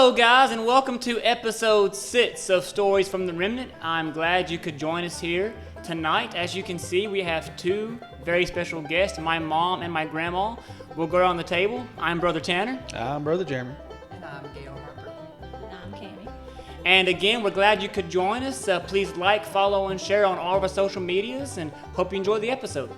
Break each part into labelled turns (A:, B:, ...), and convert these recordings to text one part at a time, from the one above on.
A: Hello, guys, and welcome to episode 6 of Stories from the Remnant. I'm glad you could join us here tonight. As you can see, we have two very special guests, my mom and my grandma. We'll go around the table. I'm Brother Tanner.
B: I'm Brother Jeremy.
C: And I'm Gail, Harper.
D: And I'm Cammie.
A: And again, we're glad you could join us. Please like, follow, and share on all of our social medias, and hope you enjoy the episode.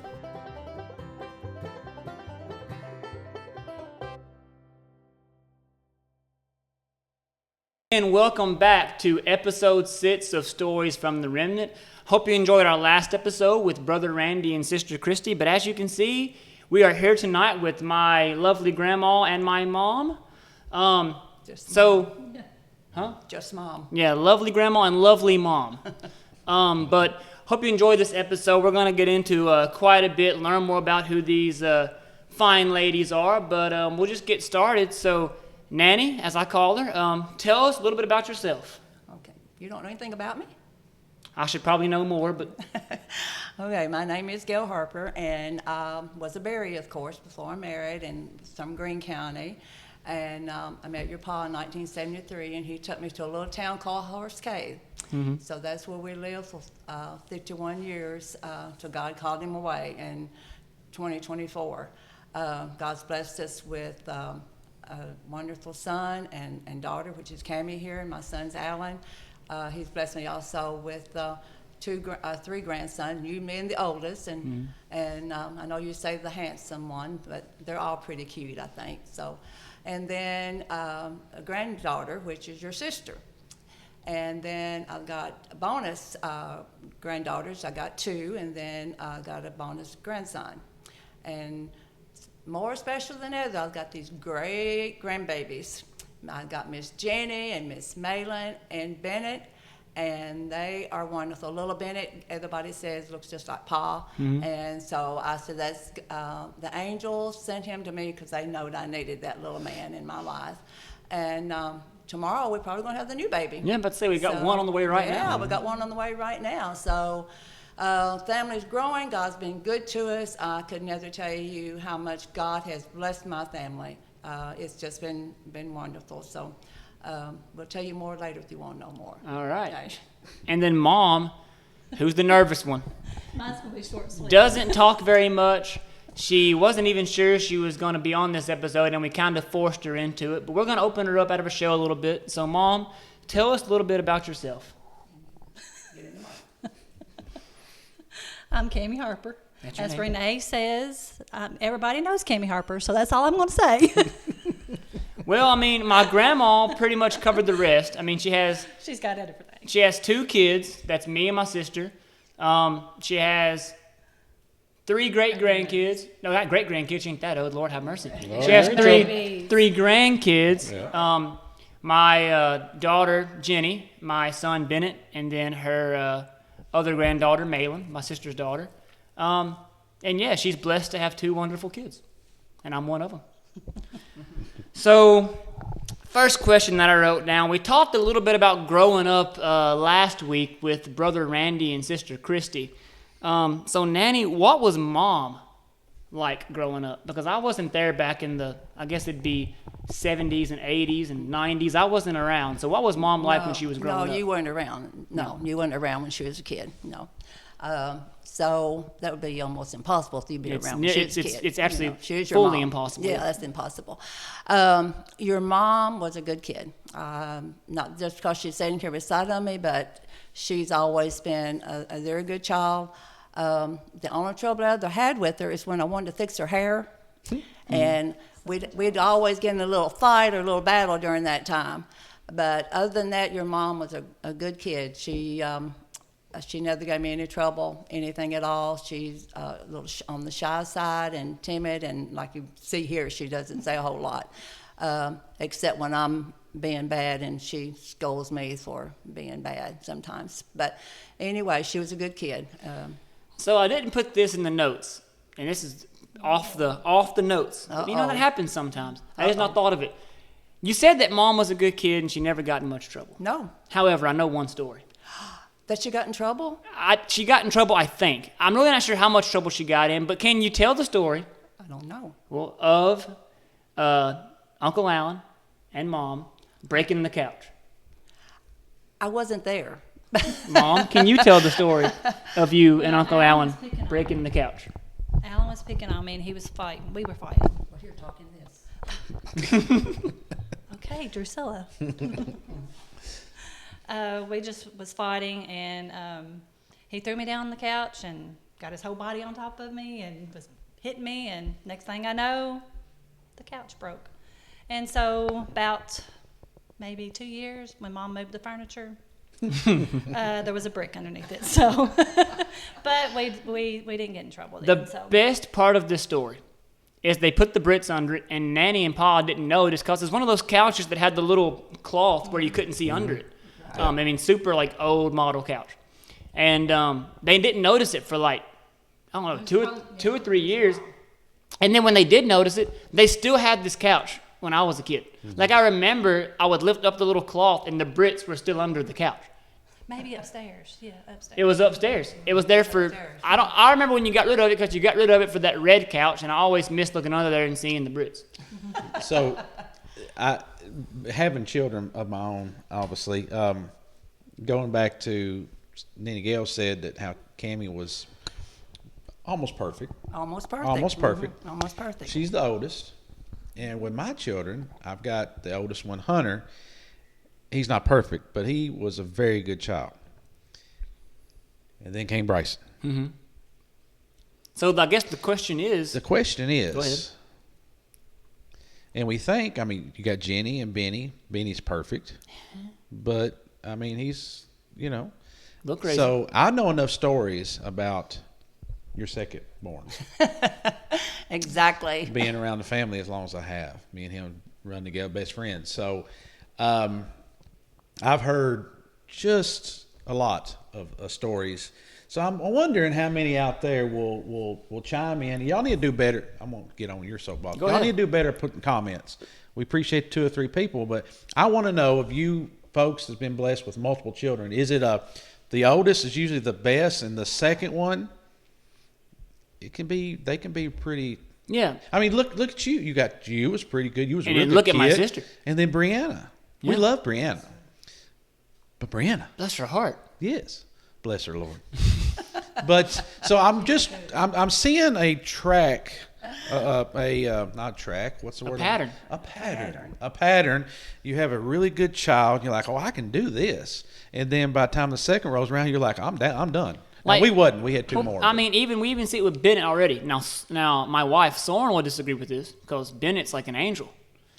A: And welcome back to episode 6 of Stories from the Remnant. Hope you enjoyed our last episode with Brother Randy and Sister Christy. But as you can see, we are here tonight with my lovely grandma and my mom.
C: Just mom.
A: Yeah, lovely grandma and lovely mom. But hope you enjoyed this episode. We're going to get into quite a bit, learn more about who these fine ladies are. But we'll just get started. So, Nanny, as I call her, tell us a little bit about yourself.
C: Okay. You don't know anything about me?
A: I should probably know more, but...
C: Okay, my name is Gail Harper, and was a Berry, of course, before I married, and from Greene County. And I met your pa in 1973, and he took me to a little town called Horse Cave. Mm-hmm. So that's where we lived for 51 years till God called him away in 2024. God's blessed us with a wonderful son and daughter, which is Cammie here, and my son's Alan. He's blessed me also with three grandsons, you, me, and the oldest, and I know you say the handsome one, but they're all pretty cute, I think. So, and then a granddaughter, which is your sister, and then I've got a bonus granddaughters. I got two, and then I got a bonus grandson, and more special than ever, I've got these great grandbabies. I've got Miss Jenny and Miss Malin and Bennett, and they are wonderful. Little Bennett, everybody says, looks just like Pa. Mm-hmm. And so I said, that's the angels sent him to me because they know that I needed that little man in my life. And tomorrow we're probably going to have the new baby.
A: Yeah, but say we got one on the way right now.
C: Yeah, we got one on the way right now. So family's growing. God's been good to us. I could never tell you how much God has blessed my family. It's just been wonderful. So we'll tell you more later if you want to know more.
A: All right.
C: Okay.
A: And then Mom, who's the nervous one.
D: Mine's going to be short and sweet.
A: Doesn't talk very much. She wasn't even sure she was going to be on this episode, and we kind of forced her into it. But we're going to open her up out of her shell a little bit. So, Mom, tell us a little bit about yourself.
D: I'm Cammie Harper. As
A: name.
D: Renee says, everybody knows Cammie Harper, so that's all I'm going to say.
A: Well, I mean, my grandma pretty much covered the rest. I mean, she's
D: got everything.
A: She has two kids. That's me and my sister. She has 3 great-grandkids. No, not great-grandkids. She ain't that old. Lord have mercy.
B: Lord.
A: She has
D: Babies.
A: three grandkids.
B: Yeah.
A: My daughter, Jenny, my son, Bennett, and then her other granddaughter, Malin, my sister's daughter. And yeah, she's blessed to have 2 wonderful kids. And I'm one of them. So, first question that I wrote down, we talked a little bit about growing up last week with Brother Randy and Sister Christy. So, Nanny, what was Mom like growing up? Because I wasn't there back in the, I guess it'd be 70s and 80s and 90s. I wasn't around. So, what was Mom like when she was growing up?
C: No, you weren't around. No, you weren't around when she was a kid. No. So that would be almost impossible if you'd be around when she was a kid.
A: It's actually
C: she was your
A: fully
C: mom.
A: impossible.
C: Yeah, that's impossible. Your mom was a good kid. Not just because she's sitting here beside of me, but she's always been a very good child. The only trouble I ever had with her is when I wanted to fix her hair. And we'd always get in a little fight or a little battle during that time. But other than that, your mom was a good kid. She never gave me any trouble, anything at all. She's a little on the shy side and timid, and like you see here, she doesn't say a whole lot, except when I'm being bad, and she scolds me for being bad sometimes. But anyway, she was a good kid.
A: So I didn't put this in the notes, and this is off the notes. But you know, that happens sometimes. I just not thought of it. You said that Mom was a good kid and she never got in much trouble.
C: No.
A: However, I know one story.
C: That she got in trouble?
A: She got in trouble, I think. I'm really not sure how much trouble she got in, but can you tell the story?
C: I don't know.
A: Well, of Uncle Alan and Mom breaking the couch.
C: I wasn't there.
A: Mom, can you tell the story of you and Uncle
D: Alan was
A: Alan
D: picking on
A: breaking the couch?
D: Alan was picking on me, and he was fighting. We were fighting.
C: Well, you're talking this.
D: Okay, Drusilla. We just was fighting, and he threw me down on the couch and got his whole body on top of me and was hitting me, and next thing I know, the couch broke. And so about maybe 2 years, when Mom moved the furniture, there was a brick underneath it. So, but we didn't get in trouble then.
A: The best part of this story is they put the bricks under it, and Nanny and Pa didn't notice because it's one of those couches that had the little cloth where you couldn't see under it. I mean, super like old model couch. And they didn't notice it for like, I don't know, two or 3 years. And then when they did notice it, they still had this couch when I was a kid. Like I remember I would lift up the little cloth and the bricks were still under the couch.
D: Maybe upstairs. Yeah, upstairs.
A: It was upstairs. It was there for, I remember when you got rid of it because you got rid of it for that red couch, and I always missed looking under there and seeing the bricks.
B: So, having children of my own, obviously, going back to Nina Gail said that how Cammie was almost perfect.
C: Almost perfect.
B: Almost perfect.
C: Mm-hmm. Almost perfect.
B: She's the oldest. And with my children, I've got the oldest one, Hunter. He's not perfect, but he was a very good child. And then came Bryson.
A: Mm-hmm. So I guess the question is.
B: The question is.
A: Go ahead.
B: And we think, I mean, you got Jenny and Benny. Benny's perfect. But, I mean, he's, you know.
A: Look crazy.
B: So I know enough stories about your second born.
C: Exactly.
B: Being around the family as long as I have. Me and him run together, best friends. So I've heard just a lot of stories. So I'm wondering how many out there will chime in. Y'all need to do better. I'm going to get on your soapbox.
A: Go
B: Y'all
A: ahead.
B: need to do better putting comments. We appreciate 2 or 3 people, but I want to know if you folks has been blessed with multiple children. Is it the oldest is usually the best, and the second one, they can be pretty.
A: Yeah.
B: I mean, look at you. You was pretty good. You was a
A: And
B: really
A: then look
B: good
A: at my
B: kid.
A: sister.
B: And then Brianna. We
A: Yeah.
B: love Brianna. But Brianna,
A: Bless her heart.
B: yes, bless her Lord. But so I'm seeing a track, not track. What's the word?
A: Pattern.
B: A pattern. You have a really good child. You're like, oh, I can do this. And then by the time the second rolls around, you're like, I'm done. Now,
A: Like-
B: we wasn't. We had 2 more.
A: I mean, we even see it with Bennett already. Now my wife Soren will disagree with this because Bennett's like an angel.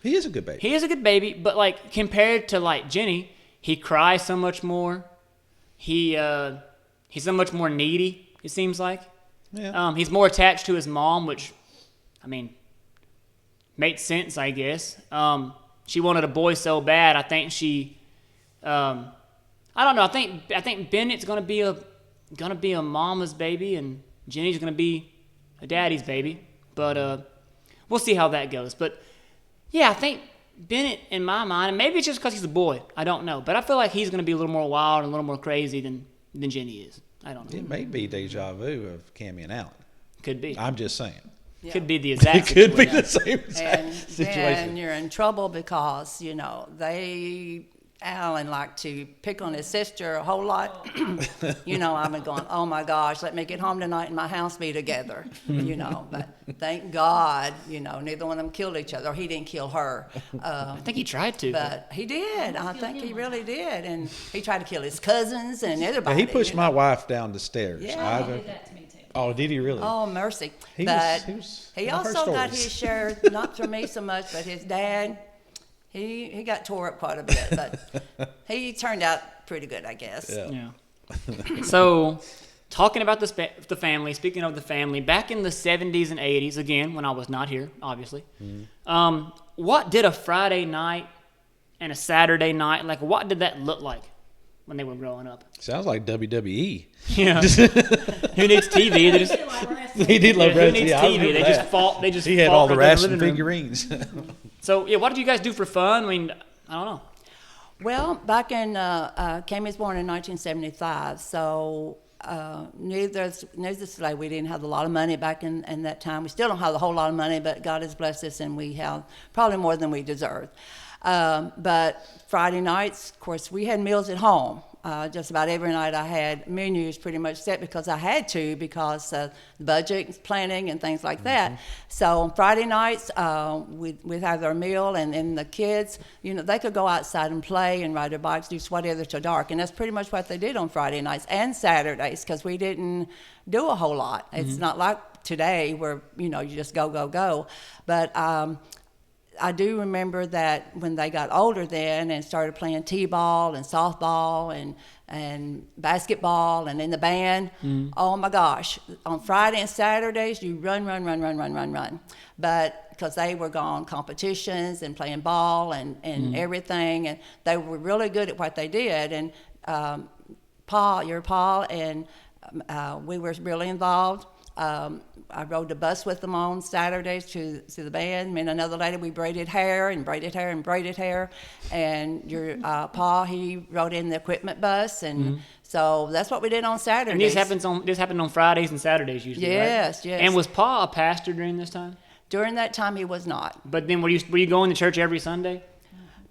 B: he is a good baby.
A: He is a good baby, but like compared to like Jenny, he cries so much more. He's so much more needy. It seems like.
B: Yeah.
A: He's more attached to his mom, which, I mean, makes sense, I guess. She wanted a boy so bad. I think she, I don't know. I think Bennett's gonna be a mama's baby, and Jenny's gonna be a daddy's baby. But we'll see how that goes. But yeah, I think Bennett, in my mind, and maybe it's just because he's a boy. I don't know, but I feel like he's gonna be a little more wild and a little more crazy than Jenny is. I don't know.
B: It may be deja vu of Cammie and Alan.
A: Could be.
B: I'm just saying.
C: Yeah.
A: Could be the exact
B: It could be
A: situation.
B: the same exact
C: And
B: situation.
C: then you're in trouble because, Alan liked to pick on his sister a whole lot. I've been going, oh my gosh, let me get home tonight and my house be together, But thank God, neither one of them killed each other. Or he didn't kill her.
A: I think he tried to.
C: But he did. I think he really did. And he tried to kill his cousins and everybody.
B: He pushed my wife down the stairs.
C: Yeah.
D: He did that to me too.
B: Oh, did he really?
C: Oh, mercy.
B: He
C: But
B: was
C: he
B: one of her
C: also got
B: stories.
C: his share, not from me so much, but his dad, he got tore up quite a bit. But he turned out pretty good, I guess.
B: Yeah.
A: Yeah. So, talking about the family, speaking of the family, back in the 70s and 80s, again, when I was not here, obviously, what did a Friday night and a Saturday night, like, what did that look like when they were growing up?
B: Sounds like WWE.
A: Yeah. Who needs TV? They just,
B: He did love
A: who
B: wrestling.
A: needs
B: Yeah, I
A: TV?
B: remember
A: They
B: that.
A: just fought. They just
B: He had
A: fought
B: all the
A: right there in
B: wrestling
A: living room.
B: figurines.
A: So, yeah, what did you guys do for fun? I mean, I don't know.
C: Well, back in, Cammie was born in 1975, so needless to say, we didn't have a lot of money back in that time. We still don't have a whole lot of money, but God has blessed us, and we have probably more than we deserve. But Friday nights, of course, we had meals at home. Just about every night I had menus pretty much set because I had to, because budget planning and things like that. So on Friday nights, we'd have our meal, and then the kids, they could go outside and play and ride their bikes, do whatever till dark. And that's pretty much what they did on Friday nights and Saturdays, because we didn't do a whole lot. It's not like today where, you just go, go, go. But I do remember that when they got older then and started playing t-ball and softball and basketball and in the band, oh my gosh, on Friday and Saturdays you run. But because they were gone competitions and playing ball and everything, and they were really good at what they did. And Paul, and we were really involved. I rode the bus with them on Saturdays to the band. Me and another lady, we braided hair. And your Pa, he rode in the equipment bus, and so that's what we did on Saturdays.
A: And this happened on Fridays and Saturdays usually,
C: yes,
A: right?
C: Yes.
A: And was Pa a pastor during this time?
C: During that time, he was not.
A: But then were you going to church every Sunday?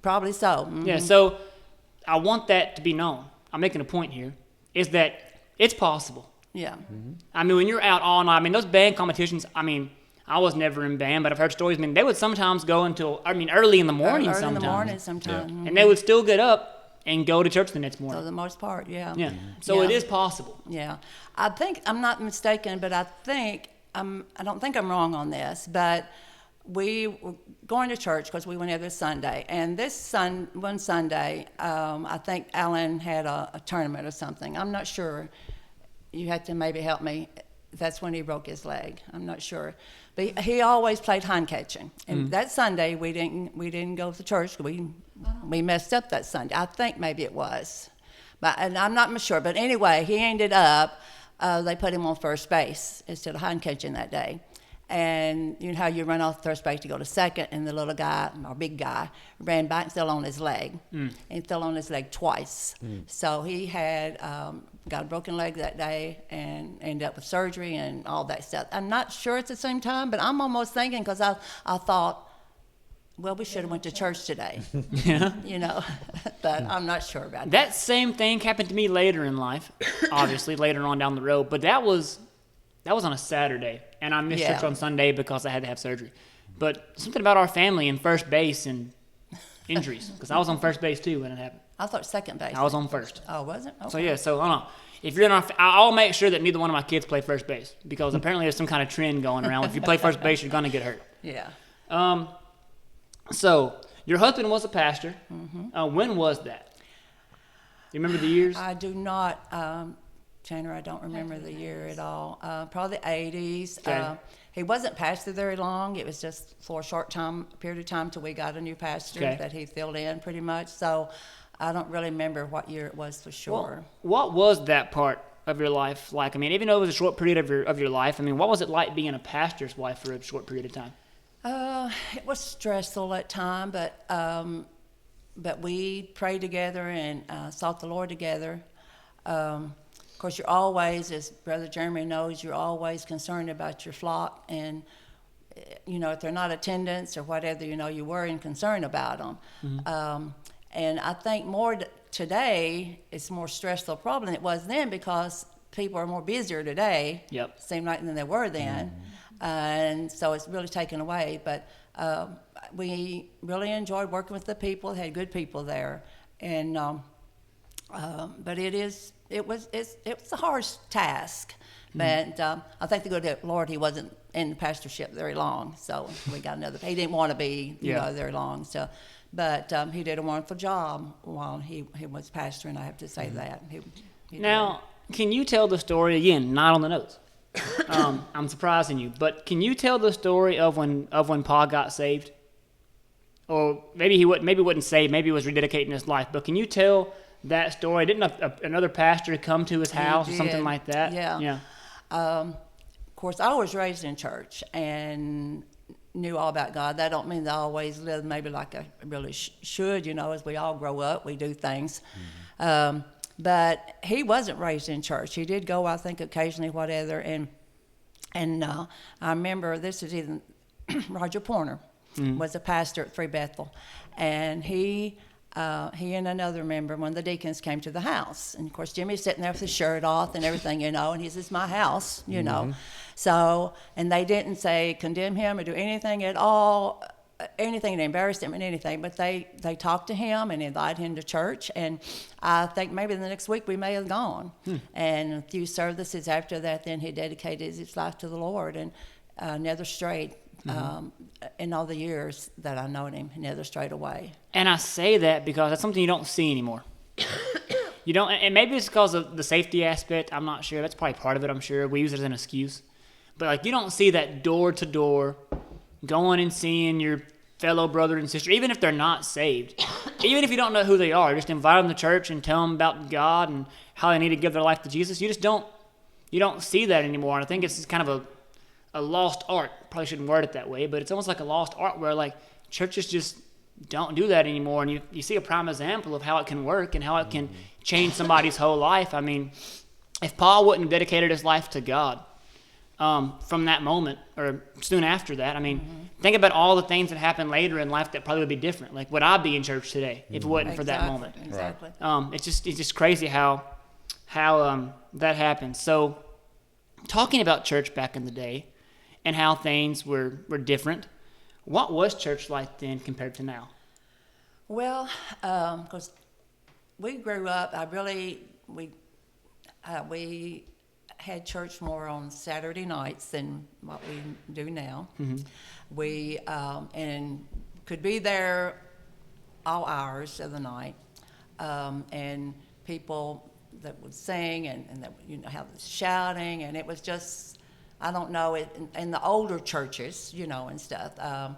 C: Probably so. Mm-hmm.
A: Yeah. So I want that to be known. I'm making a point here, is that it's possible.
C: Yeah.
A: I mean, when you're out all night, those band competitions, I was never in band, but I've heard stories. They would sometimes go until, early in the morning sometimes.
C: Early in the morning sometimes.
B: Yeah.
C: Mm-hmm.
A: And they would still get up and go to church the next morning.
C: For the most part, yeah.
A: Yeah. So
C: Yeah.
A: it is possible.
C: Yeah. I think, I'm not mistaken, but I don't think I'm wrong on this, but we were going to church because we went every Sunday. And one Sunday, I think Alan had a tournament or something. I'm not sure. You had to maybe help me. That's when he broke his leg. I'm not sure, but he always played hand catching. And that Sunday we didn't go to church. We messed up that Sunday. I think maybe it was, and I'm not sure. But anyway, he ended up. They put him on first base instead of hand catching that day. And you know how you run off first base to go to second, and the little guy, or big guy, ran back and fell on his leg. And he fell on his leg twice. So he had got a broken leg that day and ended up with surgery and all that stuff. I'm not sure it's the same time, but I'm almost thinking, because I thought, well, we should have went to church today.
A: Yeah.
C: But I'm not sure about that.
A: That same thing happened to me later in life, obviously later on down the road, but that was on a Saturday, and I missed church on Sunday because I had to have surgery. But something about our family and first base and injuries, because I was on first base too when it happened.
C: I thought second base.
A: I was on first.
C: Oh, was it? Okay.
A: So yeah, so I don't know. If you're in I'll make sure that neither one of my kids play first base, because apparently there's some kind of trend going around. If you play first base, you're gonna get hurt.
C: Yeah.
A: So your husband was a pastor. When was that? Do you remember the years?
C: I do not, Tanner, I don't remember the year at all. Probably the 80s.
A: Okay.
C: He wasn't pastor very long. It was just for a short period of time till we got a new pastor that he filled in pretty much. So I don't really remember what year it was for sure.
A: What was that part of your life like? Even though it was a short period of your life, what was it like being a pastor's wife for a short period of time?
C: It was stressful at times, but we prayed together and sought the Lord together. Of course, you're always, as Brother Jeremy knows, you're always concerned about your flock, and if they're not attendants or whatever, you worry and concern about them. And I think more today, it's more stressful problem than it was then, because people are more busier today.
A: Yep.
C: Seem like than they were then, and so it's really taken away. But we really enjoyed working with the people. Had good people there, and but it was a hard task. But I think the good Lord, he wasn't in the pastorship very long, so we got another. He didn't want to be very long, so. But he did a wonderful job while he was pastoring. I have to say that. He
A: now, can you tell the story again? Not on the notes. I'm surprising you, but can you tell the story of when Pa got saved? Or maybe he wouldn't save. Maybe he was rededicating his life. But can you tell that story? Didn't another pastor come to his house or something like that?
C: Yeah. Of course, I was raised in church and knew all about God. That don't mean that I always lived maybe like I really should. As we all grow up, we do things. But he wasn't raised in church. He did go, I think, occasionally, whatever. And I remember this is even Roger Porter. was a pastor at Free Bethel, and he and another member, one of the deacons, came to the house. And, of course, Jimmy's sitting there with his shirt off and everything, and he says, my house, So, and they didn't say condemn him or do anything at all, anything that embarrassed him and anything, but they talked to him and invited him to church. And I think maybe the next week we may have gone. And a few services after that, then he dedicated his life to the Lord and never strayed. In all the years that I known him, he never strayed away.
A: And I say that because that's something you don't see anymore. You don't, and maybe it's because of the safety aspect. I'm not sure. That's probably part of it. I'm sure we use it as an excuse. But like, you don't see that door to door, going and seeing your fellow brother and sister, even if they're not saved, even if you don't know who they are, just invite them to church and tell them about God and how they need to give their life to Jesus. You don't see that anymore. And I think it's just kind of a lost art. Probably shouldn't word it that way, but it's almost like a lost art where like churches just don't do that anymore. And you see a prime example of how it can work and how it can change somebody's whole life. I mean, if Paul wouldn't have dedicated his life to God from that moment or soon after that, I mean, think about all the things that happened later in life that probably would be different. Like, would I be in church today if it wasn't for that moment?
C: Exactly.
A: It's just crazy how that happened. So, talking about church back in the day and how things were different, what was church like then compared to now?
C: Well, because we grew up, we had church more on Saturday nights than what we do now. We and could be there all hours of the night, and people that would sing and that have the shouting, and it was just, I don't know, in the older churches, and stuff. Of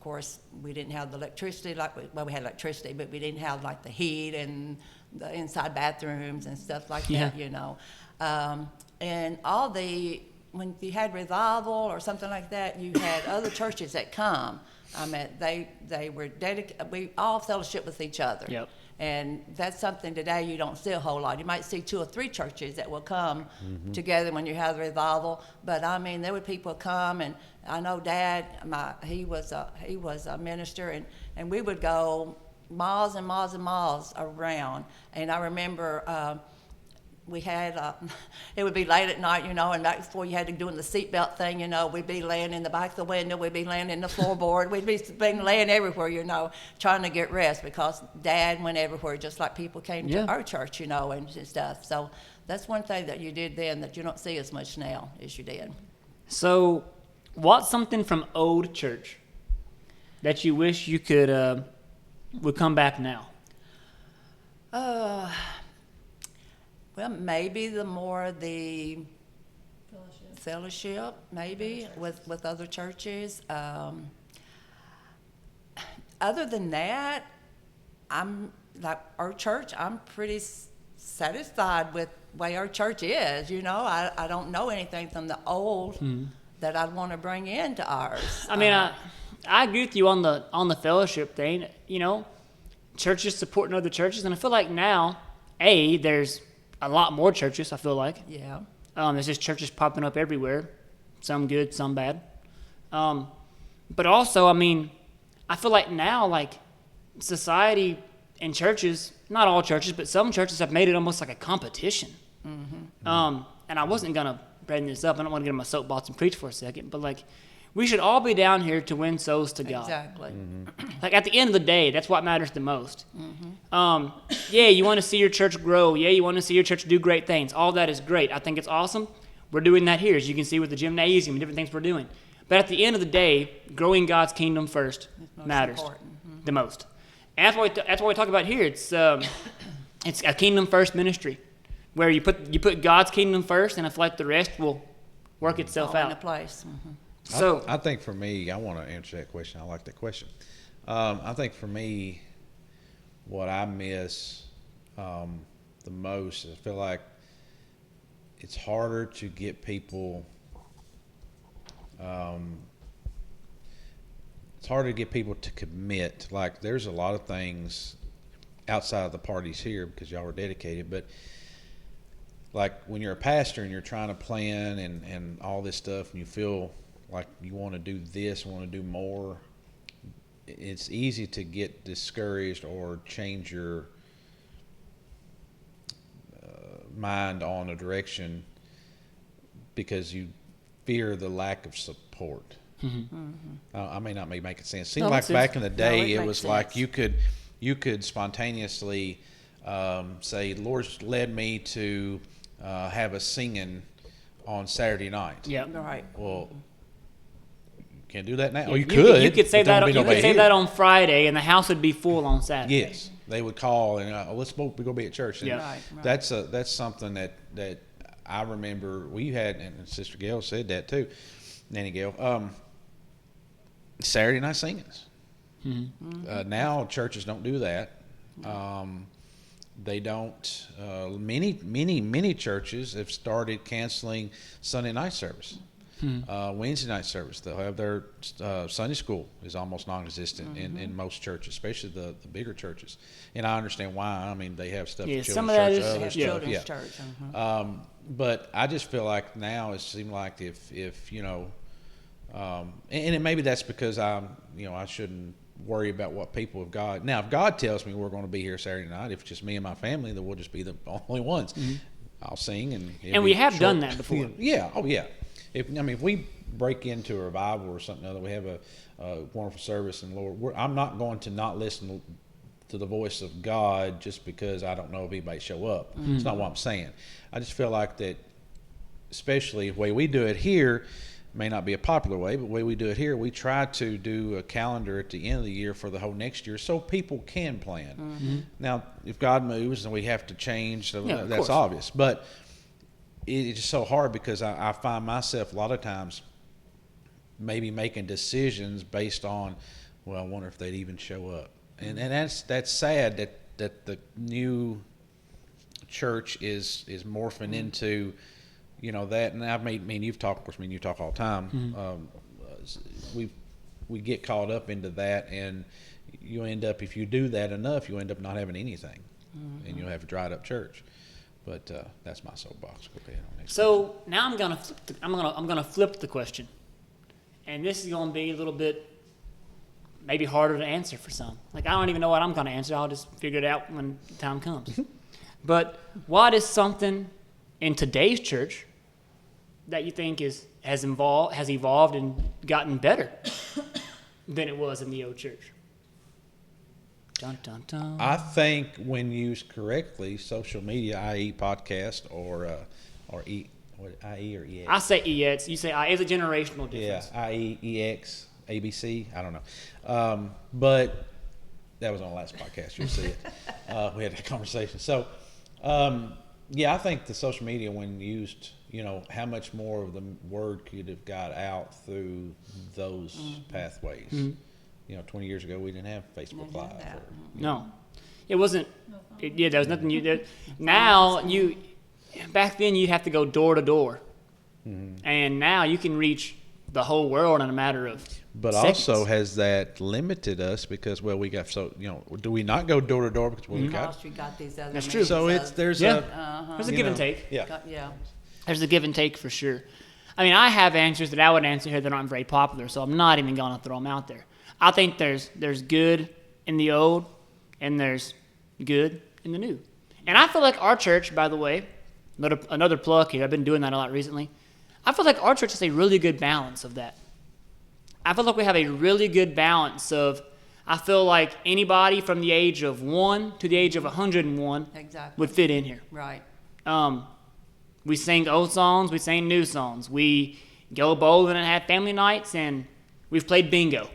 C: course, we didn't have the electricity we had electricity, but we didn't have like the heat and the inside bathrooms and stuff like that, and when you had revival or something like that, you had other churches that come. I mean, they were dedicated. We all fellowship with each other.
A: Yep.
C: And that's something today you don't see a whole lot. You might see 2 or 3 churches that will come together when you have the revival. But I mean, there were people come, and I know Dad, he was a minister, and we would go miles and miles and miles around. And I remember we had, it would be late at night, and back before you had to do the seatbelt thing, we'd be laying in the back of the window, we'd be laying in the floorboard, we'd be laying everywhere, trying to get rest because Dad went everywhere, just like people came to our church, and stuff. So that's one thing that you did then that you don't see as much now as you did.
A: So, what's something from old church that you wish you could would come back now?
C: Well, maybe the fellowship, maybe with other churches. Other than that, I'm like our church. I'm pretty satisfied with the way our church is. I don't know anything from the old that I'd want to bring into ours.
A: I mean, I agree with you on the fellowship thing. Churches supporting other churches, and I feel like now, there's a lot more churches, I feel like.
C: Yeah.
A: There's just churches popping up everywhere, some good, some bad. But also, I mean, I feel like now, like, society and churches, not all churches, but some churches have made it almost like a competition. And I wasn't going to bring this up. I don't want to get on my soapbox and preach for a second, but, like, we should all be down here to win souls to God.
C: Exactly.
A: Like, at the end of the day, that's what matters the most. You want to see your church grow. Yeah, you want to see your church do great things. All that is great. I think it's awesome. We're doing that here, as you can see with the gymnasium and different things we're doing. But at the end of the day, growing God's kingdom first matters the most. And that's what we talk about here. It's a kingdom first ministry where you put God's kingdom first, and I feel like the rest will work itself out.
C: In a place.
A: So
B: I think for me, I want to answer that question. I like that question. I think for me, what I miss the most is I feel like it's harder to get people. It's harder to get people to commit. Like, there's a lot of things outside of the parties here because y'all were dedicated, but like when you're a pastor and you're trying to plan and all this stuff, and you feel like you want to do this, want to do more, it's easy to get discouraged or change your mind on a direction because you fear the lack of support. I may not be making sense. Seemed
A: No,
B: like
A: it's-
B: back in the day,
C: it
B: it
C: makes
B: was like
C: sense.
B: you could spontaneously say, "Lord's led me to have a singing on Saturday night."
A: Yeah.
C: Right.
B: Well, you can't do that now.
A: Yeah,
B: Well, you could.
A: You could say
B: but there
A: that.
B: would be
A: You could
B: nobody
A: say
B: here.
A: that on Friday, and the house would be full on Saturday.
B: Yes, they would call and let's both go be at church. And
A: Yeah.
C: Right.
B: that's something that I remember we had, and Sister Gail said that too, Nanny Gail. Saturday night singings. Now churches don't do that. They don't. Many churches have started canceling Sunday night service. Wednesday night service. They'll have their Sunday school is almost non-existent in most churches, especially the bigger churches. And I understand why. I mean, they have stuff.
A: Yeah,
B: at
A: some
B: children's
A: of that
B: church,
A: is-
B: other
C: Have
B: stuff,
C: children's
B: yeah.
C: church.
B: But I just feel like now it seems like if you know, and maybe that's because I shouldn't worry about what people of God. Now, if God tells me we're going to be here Saturday night, if it's just me and my family, then we'll just be the only ones. I'll sing
A: And we have done that before.
B: Yeah. Oh yeah. If we break into a revival or something other, we have a wonderful service, and Lord, I'm not going to not listen to the voice of God just because I don't know if anybody show up. It's not what I'm saying. I just feel like that, especially the way we do it here, may not be a popular way, but the way we do it here, we try to do a calendar at the end of the year for the whole next year so people can plan. Now, if God moves and we have to change, so
A: Yeah, of
B: that's
A: course.
B: obvious. But it's just so hard because I find myself a lot of times maybe making decisions based on, well, I wonder if they'd even show up. And that's sad that the new church is morphing into, that. And I mean, you've talked, of course, you talk all the time. We get caught up into that, and you end up, if you do that enough, you end up not having anything, and you'll have a dried up church. But that's my soapbox. Go ahead on next.
A: So now I'm gonna flip the question, and this is gonna be a little bit maybe harder to answer for some. Like, I don't even know what I'm gonna answer. I'll just figure it out when the time comes. But what is something in today's church that you think has evolved and gotten better than it was in the old church? Dun dun dun.
B: I think when used correctly, social media, i.e., podcast or IE or EX.
A: I say EX. You say I. It's a generational
B: Yeah,
A: difference.
B: IE, EX, ABC. I don't know, but that was on the last podcast. You'll see it. We had that conversation. So, I think the social media, when used, how much more of the word could have got out through those pathways. 20 years ago, we didn't have Facebook
C: Didn't
B: Live.
C: have that.
A: No, it wasn't. There was nothing. Now back then you'd have to go door to door, and now you can reach the whole world in a matter of.
B: But
A: seconds.
B: also, has that limited us because, we got do we not go door to door because we got?
C: Because you got these other.
A: That's true.
B: So
C: means
B: there's
A: Yeah.
B: a
A: There's a give and take.
B: yeah.
C: yeah.
A: There's a give and take for sure. I mean, I have answers that I would answer here that aren't very popular, so I'm not even going to throw them out there. I think there's good in the old, and there's good in the new. And I feel like our church, by the way, another plug here, I've been doing that a lot recently. I feel like our church has a really good balance of that. I feel like we have a really good balance of, I feel like anybody from the age of 1 to the age of 101
C: Exactly.
A: would fit in here.
C: Right.
A: We sing old songs, we sing new songs. We go bowling and have family nights, and we've played bingo.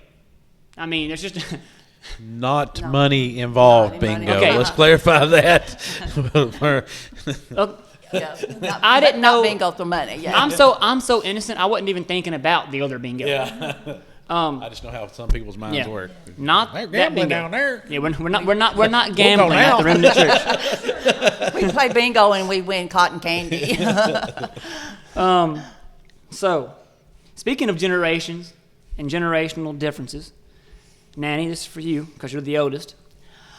A: I mean, there's just
B: Not
C: No.
B: money involved,
C: Not money.
B: bingo.
A: Okay.
B: Let's clarify that.
C: Yeah. Not,
A: I didn't know-
C: not bingo for money. Yeah.
A: I'm so innocent. I wasn't even thinking about the other bingo.
B: Yeah. I just know how some people's minds
A: Yeah.
B: work.
A: Not
B: They're
A: that
B: gambling
A: bingo.
B: down there.
A: Yeah, we're not gambling
B: now.
A: at the Remnant Church.
C: We play bingo and we win cotton candy.
A: So, speaking of generations and generational differences, Nanny, this is for you because you're the oldest.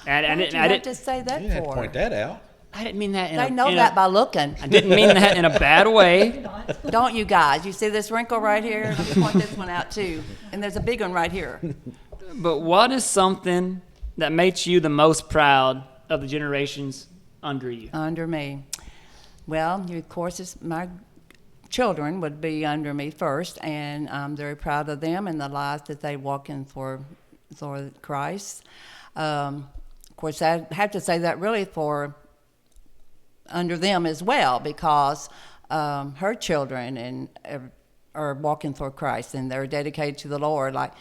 C: What did you have to say that
B: You didn't have to
C: for?
B: point that out.
A: I didn't mean that in
C: They
A: a,
C: know
A: in
C: that
A: a,
C: by looking.
A: I didn't mean that in a bad way.
C: Don't you guys? You see this wrinkle right here? Let me point this one out too. And there's a big one right here.
A: But what is something that makes you the most proud of the generations under you?
C: Under me. Well, of course, my children would be under me first, and I'm very proud of them and the lives that they walk in for Christ. Of course, I have to say that really for under them as well, because her children are walking for Christ, and they're dedicated to the Lord, like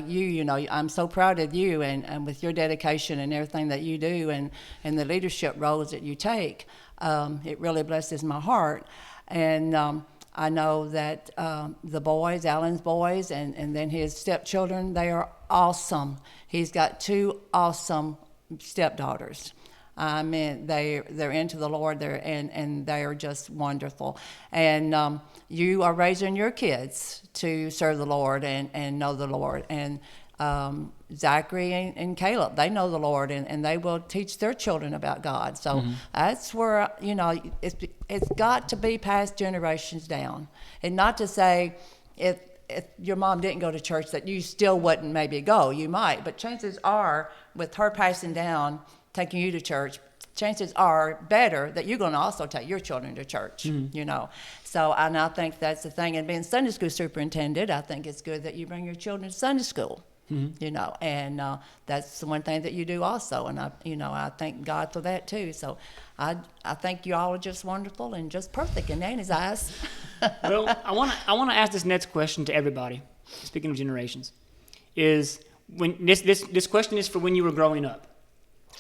C: you know. I'm so proud of you, and with your dedication and everything that you do, and the leadership roles that you take. It really blesses my heart. And I know that the boys, Alan's boys, and then his stepchildren, they are awesome. He's got 2 awesome stepdaughters. I mean, they're into the Lord, and they are just wonderful. And you are raising your kids to serve the Lord and know the Lord. And Zachary and Caleb, they know the Lord, and they will teach their children about God. So that's where, you know, it's got to be passed generations down. And not to say if your mom didn't go to church that you still wouldn't maybe go. You might, but chances are, with her passing down, taking you to church, chances are better that you're going to also take your children to church, you know. So, and I think that's the thing. And being Sunday school superintendent, I think it's good that you bring your children to Sunday school, you know, and that's the one thing that you do also. And I thank God for that too. So I think you all are just wonderful and just perfect in Nanny's eyes.
A: Well, I want to ask this next question to everybody. Speaking of generations, is when this question is for when you were growing up.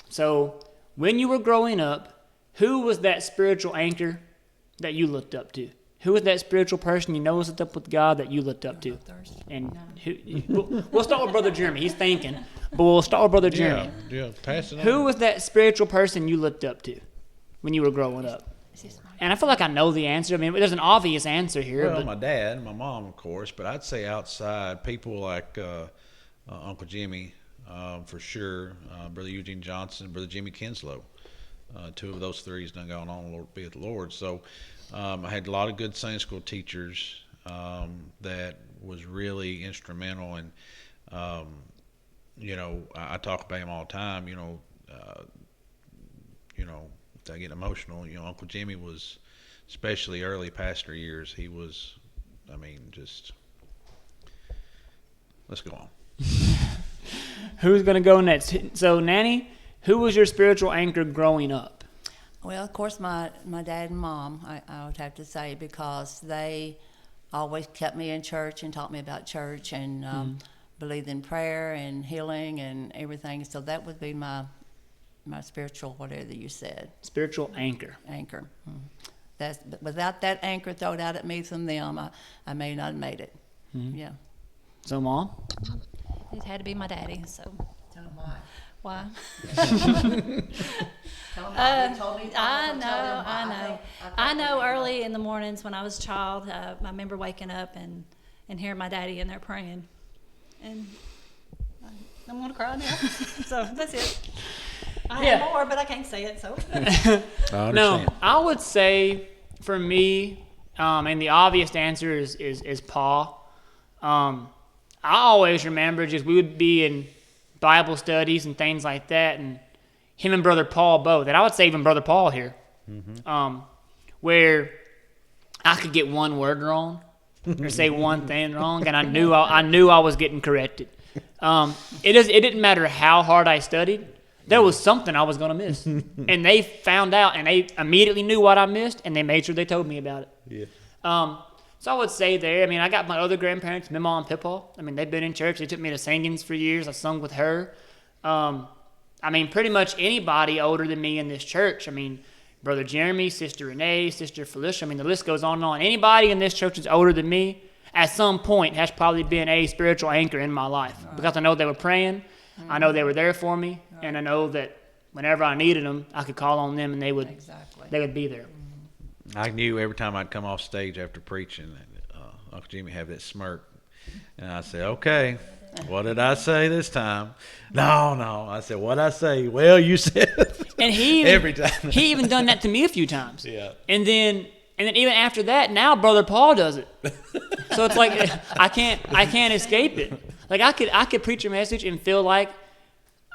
A: So, when you were growing up, who was that spiritual anchor that you looked up to? Who was that spiritual person you know was hooked up with God that you looked up to? And we'll start with Brother Jeremy. He's thinking, but we'll start with Brother Jeremy.
B: Yeah, pass it on.
A: Who was that spiritual person you looked up to when you were growing up? And I feel like I know the answer. I mean, there's an obvious answer here.
B: Well,
A: but
B: my dad, my mom, of course, but I'd say outside people like Uncle Jimmy, for sure, Brother Eugene Johnson, Brother Jimmy Kinslow. 2 of those 3 has done gone on, Lord be with the Lord. So I had a lot of good Sunday school teachers that was really instrumental. And, you know, I talk about him all the time, you know, if I get emotional, you know, Uncle Jimmy was, especially early pastor years, he was, I mean, just, let's go on.
A: who's going to go next? So, Nanny, who was your spiritual anchor growing up?
C: Well, of course, my dad and mom, I would have to say, because they always kept me in church and taught me about church and believed in prayer and healing and everything. So that would be my spiritual, whatever you said.
A: Spiritual anchor.
C: Anchor. That's, without that anchor thrown out at me from them, I may not have made it. Yeah.
A: So, Mom?
D: It had to be my daddy, so.
C: Tell them why.
D: Why? I know early in the mornings when I was a child, I remember waking up and hearing my daddy in there praying. And I'm going to cry now. So that's it. I have more, but I can't say it, so.
A: No, I would say for me, and the obvious answer is Paul. I always remember just we would be in Bible studies and things like that, and him and Brother Paul both, and I would say even Brother Paul here, where I could get one word wrong or say one thing wrong, and I knew I was getting corrected. It didn't matter how hard I studied. There was something I was going to miss. And they found out, and they immediately knew what I missed, and they made sure they told me about it.
B: Yeah.
A: So I would say there, I mean, I got my other grandparents, Mima and Pippa. I mean, they've been in church. They took me to singings for years. I sung with her. I mean, pretty much anybody older than me in this church. I mean, Brother Jeremy, Sister Renee, Sister Felicia. I mean, the list goes on and on. Anybody in this church that's older than me at some point has probably been a spiritual anchor in my life. Because I know they were praying. I know they were there for me. And I know that whenever I needed them, I could call on them and they would be there.
B: I knew every time I'd come off stage after preaching, Uncle Jimmy had that smirk. And I said, okay, what did I say this time? No. I said, what'd I say? Well, you said
A: and
B: every time.
A: He even done that to me a few times.
B: Yeah.
A: And then even after that, now Brother Paul does it. So it's like I can't escape it. Like I could preach a message and feel like,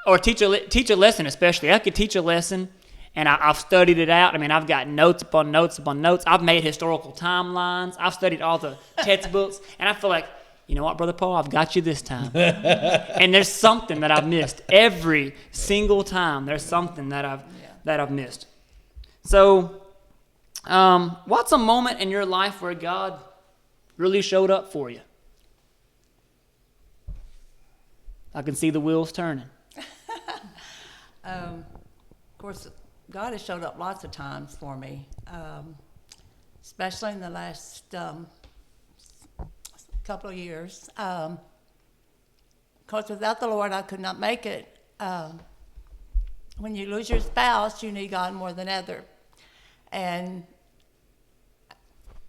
A: or teach a lesson especially. I could teach a lesson, and I've studied it out. I mean, I've got notes upon notes upon notes. I've made historical timelines. I've studied all the textbooks, and I feel like, you know what, Brother Paul, I've got you this time. And there's something that I've missed every single time. There's something that I've missed. So, what's a moment in your life where God really showed up for you? I can see the wheels turning.
C: Of course, God has showed up lots of times for me, especially in the last couple of years. Because without the Lord, I could not make it. When you lose your spouse, you need God more than ever. And,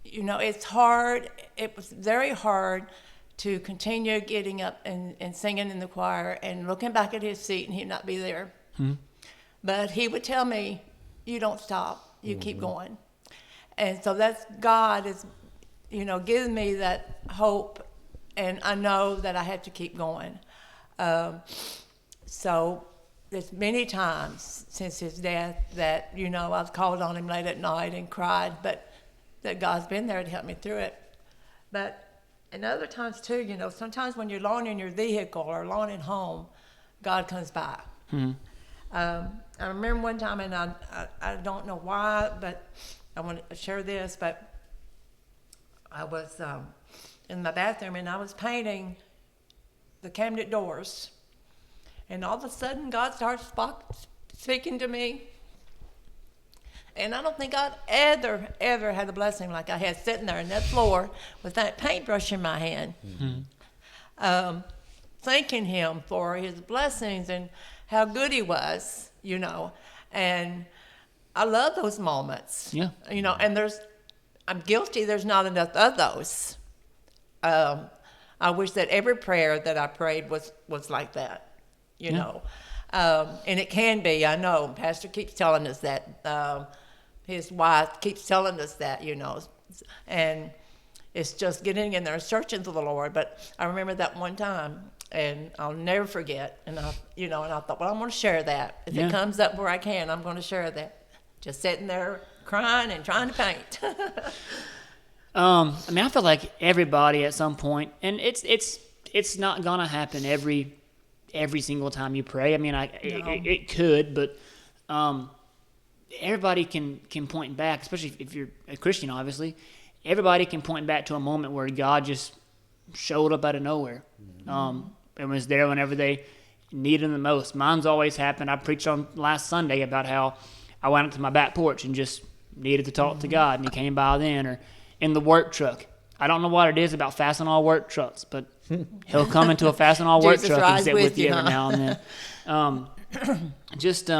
C: you know, it's hard. It was very hard to continue getting up and singing in the choir and looking back at his seat and he'd not be there. But he would tell me, you don't stop, you keep going. And so that's God is, you know, giving me that hope, and I know that I have to keep going. So there's many times since his death that, you know, I've called on him late at night and cried, but that God's been there to help me through it. But and other times too, you know, sometimes when you're alone in your vehicle or alone at home, God comes by. I remember one time, and I don't know why, but I want to share this, but I was in my bathroom and I was painting the cabinet doors, and all of a sudden God starts speaking to me. And I don't think I'd ever had a blessing like I had sitting there on that floor with that paintbrush in my hand. Thanking him for his blessings and how good he was, you know. And I love those moments.
A: Yeah.
C: You know, and I'm guilty there's not enough of those. I wish that every prayer that I prayed was like that, you know. And it can be, I know. Pastor keeps telling us that. His wife keeps telling us that, you know. And it's just getting in there, searching for the Lord. But I remember that one time, and I'll never forget. And I thought, well, I'm going to share that. If it comes up where I can, I'm going to share that. Just sitting there crying and trying to paint.
A: I mean, I feel like everybody at some point, and it's not gonna happen every single time you pray. I mean, it could, but everybody can point back, especially if you're a Christian, obviously. Everybody can point back to a moment where God just showed up out of nowhere, and was there whenever they needed him the most. Mine's always happened. I preached on last Sunday about how I went up to my back porch and just needed to talk to God, and he came by then, or in the work truck. I don't know what it is about Fastenal work trucks, but he'll come into a Fastenal work truck and sit with you every now and then. Just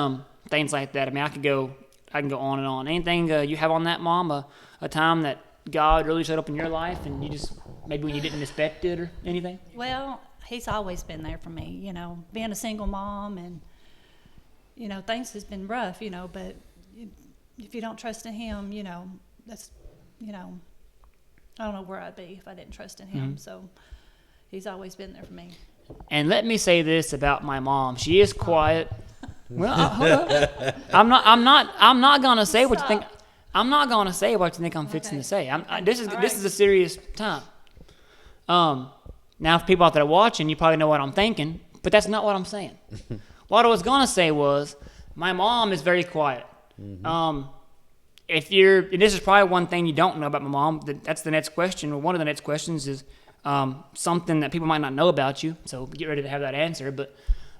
A: things like that. I mean, I can go on and on. Anything you have on that, Mom? A time that God really showed up in your life, and you just maybe when you didn't expect it or anything?
D: Well, he's always been there for me. You know, being a single mom, and you know, things has been rough. You know, but if you don't trust in him, you know, that's, you know, I don't know where I'd be if I didn't trust in him. So he's always been there for me.
A: And let me say this about my mom: she is quiet. Well, hold up. I'm not gonna say what you think. I'm not gonna say what you think I'm fixing to say. This is a serious time. Now, if people out there watching, you probably know what I'm thinking, but that's not what I'm saying. What I was gonna say was, my mom is very quiet. And this is probably one thing you don't know about my mom. That's the next question, or one of the next questions is something that people might not know about you. So get ready to have that answer. But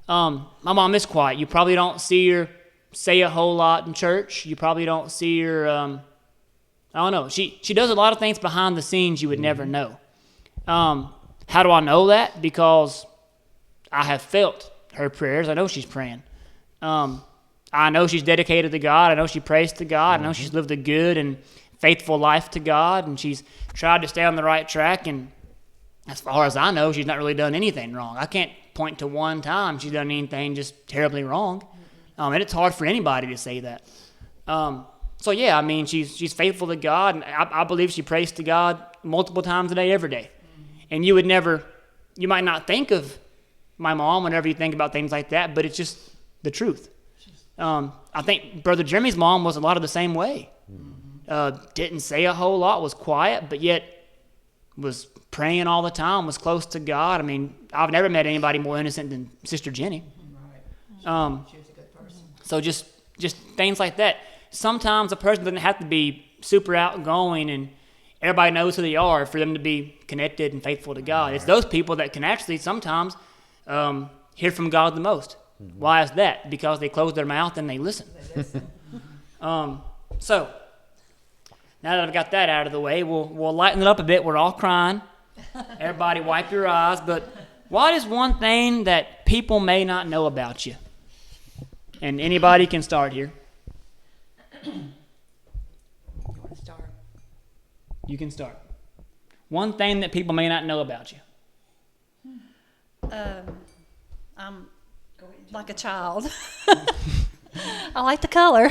A: my mom is quiet. You probably don't see her say a whole lot in church. You probably don't see her. I don't know. She does a lot of things behind the scenes you would never know. How do I know that? Because I have felt her prayers. I know she's praying. I know she's dedicated to God. I know she prays to God. I know she's lived a good and faithful life to God, and she's tried to stay on the right track. And as far as I know, she's not really done anything wrong. I can't point to one time she's done anything just terribly wrong. And it's hard for anybody to say that. So yeah, I mean, she's faithful to God, and I believe she prays to God multiple times a day, every day. And you would never you might not think of my mom whenever you think about things like that, but it's just the truth. I think Brother Jeremy's mom was a lot of the same way. Didn't say a whole lot, was quiet, but yet was praying all the time, was close to God. I mean, I've never met anybody more innocent than Sister Jenny.
C: Right. She was a good person.
A: So just things like that. Sometimes a person doesn't have to be super outgoing and everybody knows who they are for them to be connected and faithful to God. It's those people that can actually sometimes hear from God the most. Why is that? Because they close their mouth and they listen. So now that I've got that out of the way, we'll lighten it up a bit. We're all crying. Everybody wipe your eyes. But what is one thing that people may not know about you? And anybody can start here.
C: Start.
A: You can start. One thing that people may not know about you.
D: I'm like a child. I like the color.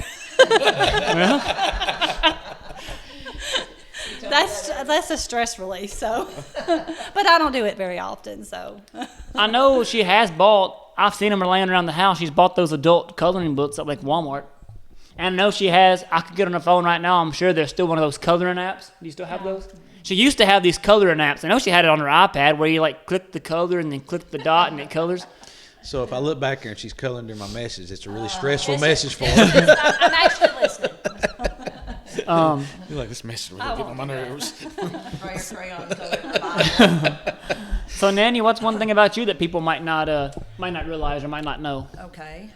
D: That's a stress release. So, but I don't do it very often. So,
A: I know she has bought. I've seen them laying around the house. She's bought those adult coloring books at like Walmart. And I know she has. I could get on her phone right now. I'm sure there's still one of those coloring apps. Do you still have those? She used to have these coloring apps. I know she had it on her iPad where you like click the color and then click the dot and it colors.
B: So if I look back here and she's coloring through my message, it's a really stressful
D: yes,
B: message for her.
D: I'm actually listening.
B: You're like, this message really getting on my nerves.
C: Crayon color.
A: So Nanny, what's one thing about you that people might not realize or might not know?
C: Okay.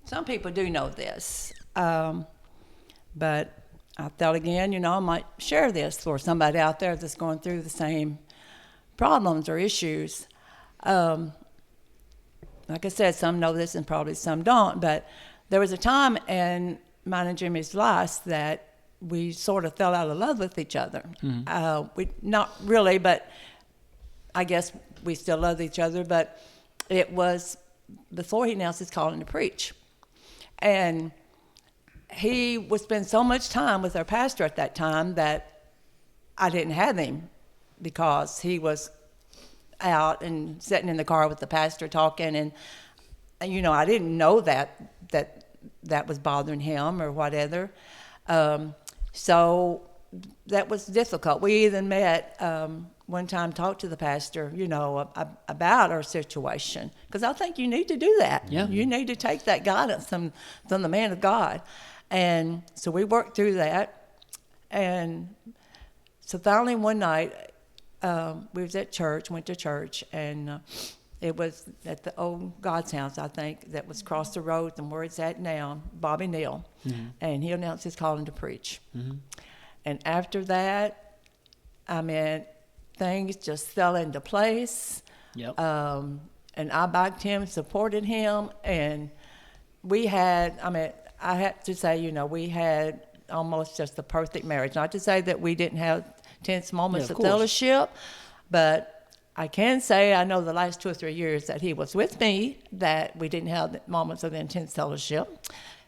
C: Some people do know this, but I thought again, I might share this for somebody out there that's going through the same problems or issues. Like I said, some know this and probably some don't, but there was a time in mine and Jimmy's life that we sort of fell out of love with each other. We not really, but I guess we still love each other, but it was before he announced his calling to preach. And he would spend so much time with our pastor at that time that I didn't have him because he was out and sitting in the car with the pastor talking, and I didn't know that was bothering him or whatever. So that was difficult. We even met one time, talked to the pastor, about our situation, because I think you need to do that.
A: Yeah.
C: You need to take that guidance from the man of God. And so we worked through that. And so finally one night, we was at church, went to church, and it was at the old God's house, I think, that was across the road from where it's at now, Bobby Neal. Mm-hmm. And he announced his calling to preach. Mm-hmm. And after that, things just fell into place.
A: Yep.
C: And I backed him, supported him, and we had, I have to say, we had almost just the perfect marriage. Not to say that we didn't have tense moments of fellowship, but I can say I know the last 2 or 3 years that he was with me, that we didn't have moments of intense fellowship,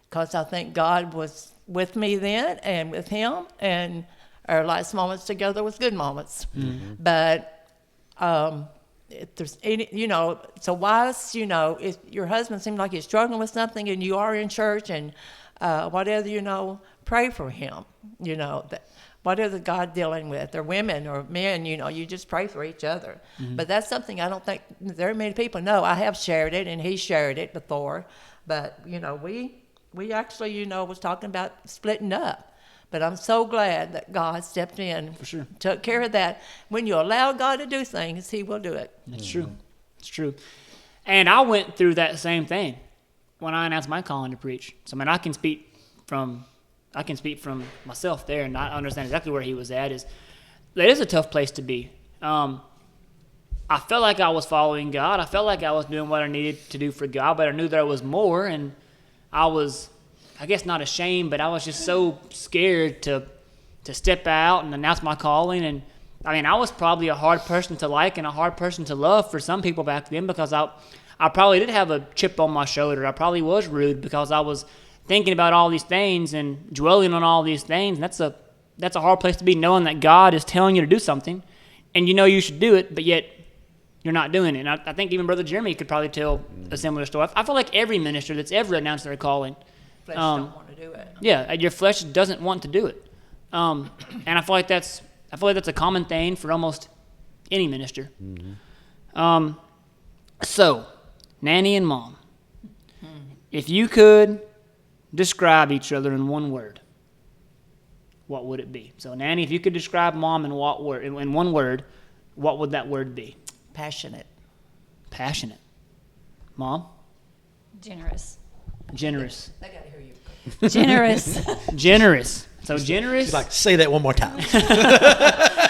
C: because I think God was with me then and with him, and our last moments together was good moments. Mm-hmm. But if there's any, so wise, if your husband seems like he's struggling with something and you are in church and whatever, pray for him, that whatever God dealing with, or women or men, you just pray for each other. Mm-hmm. But that's something I don't think very many people know. I have shared it, and he shared it before, but we actually, was talking about splitting up. But I'm so glad that God stepped in,
A: for sure,
C: took care of that. When you allow God to do things, he will do it.
A: It's true. It's true. And I went through that same thing when I announced my calling to preach. So, I can speak from myself there, and I understand exactly where he was at. It is a tough place to be. I felt like I was following God. I felt like I was doing what I needed to do for God, but I knew there was more, and I was, I guess, not ashamed, but I was just so scared to step out and announce my calling. And I was probably a hard person to like and a hard person to love for some people back then, because I probably did have a chip on my shoulder. I probably was rude because I was thinking about all these things and dwelling on all these things. And that's a hard place to be, knowing that God is telling you to do something and you know you should do it, but yet you're not doing it. And I think even Brother Jeremy could probably tell a similar story. I feel like every minister that's ever announced their calling,
C: Flesh don't want to do it.
A: yeah, your flesh doesn't want to do it. And I feel like that's a common thing for almost any minister. So, Nanny and Mom, if you could describe each other in one word, what would it be? So, Nanny, if you could describe Mom in one word, what would that word be?
C: Passionate.
A: Passionate. Mom?
D: Generous.
A: Generous.
C: I got to hear you.
D: Generous.
A: Generous. So generous.
E: She's like, say that one more time.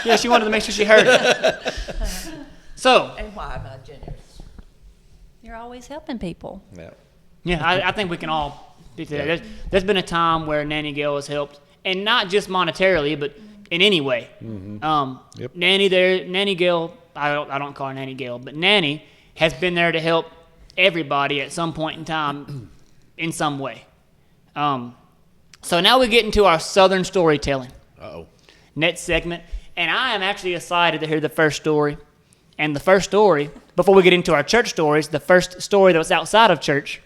A: Yeah, she wanted to make sure she heard it. So.
C: And why am I generous?
D: You're always helping people.
B: Yeah.
A: Yeah, I think we can all speak to that. There's been a time where Nanny Gail has helped, and not just monetarily, but in any way.
B: Yep.
A: Nanny Gail, I don't call her Nanny Gail, but Nanny has been there to help everybody at some point in time in some way. So now we get into our Southern storytelling.
B: Uh-oh.
A: Next segment, and I am actually excited to hear the first story. And the first story, before we get into our church stories, the first story that was outside of church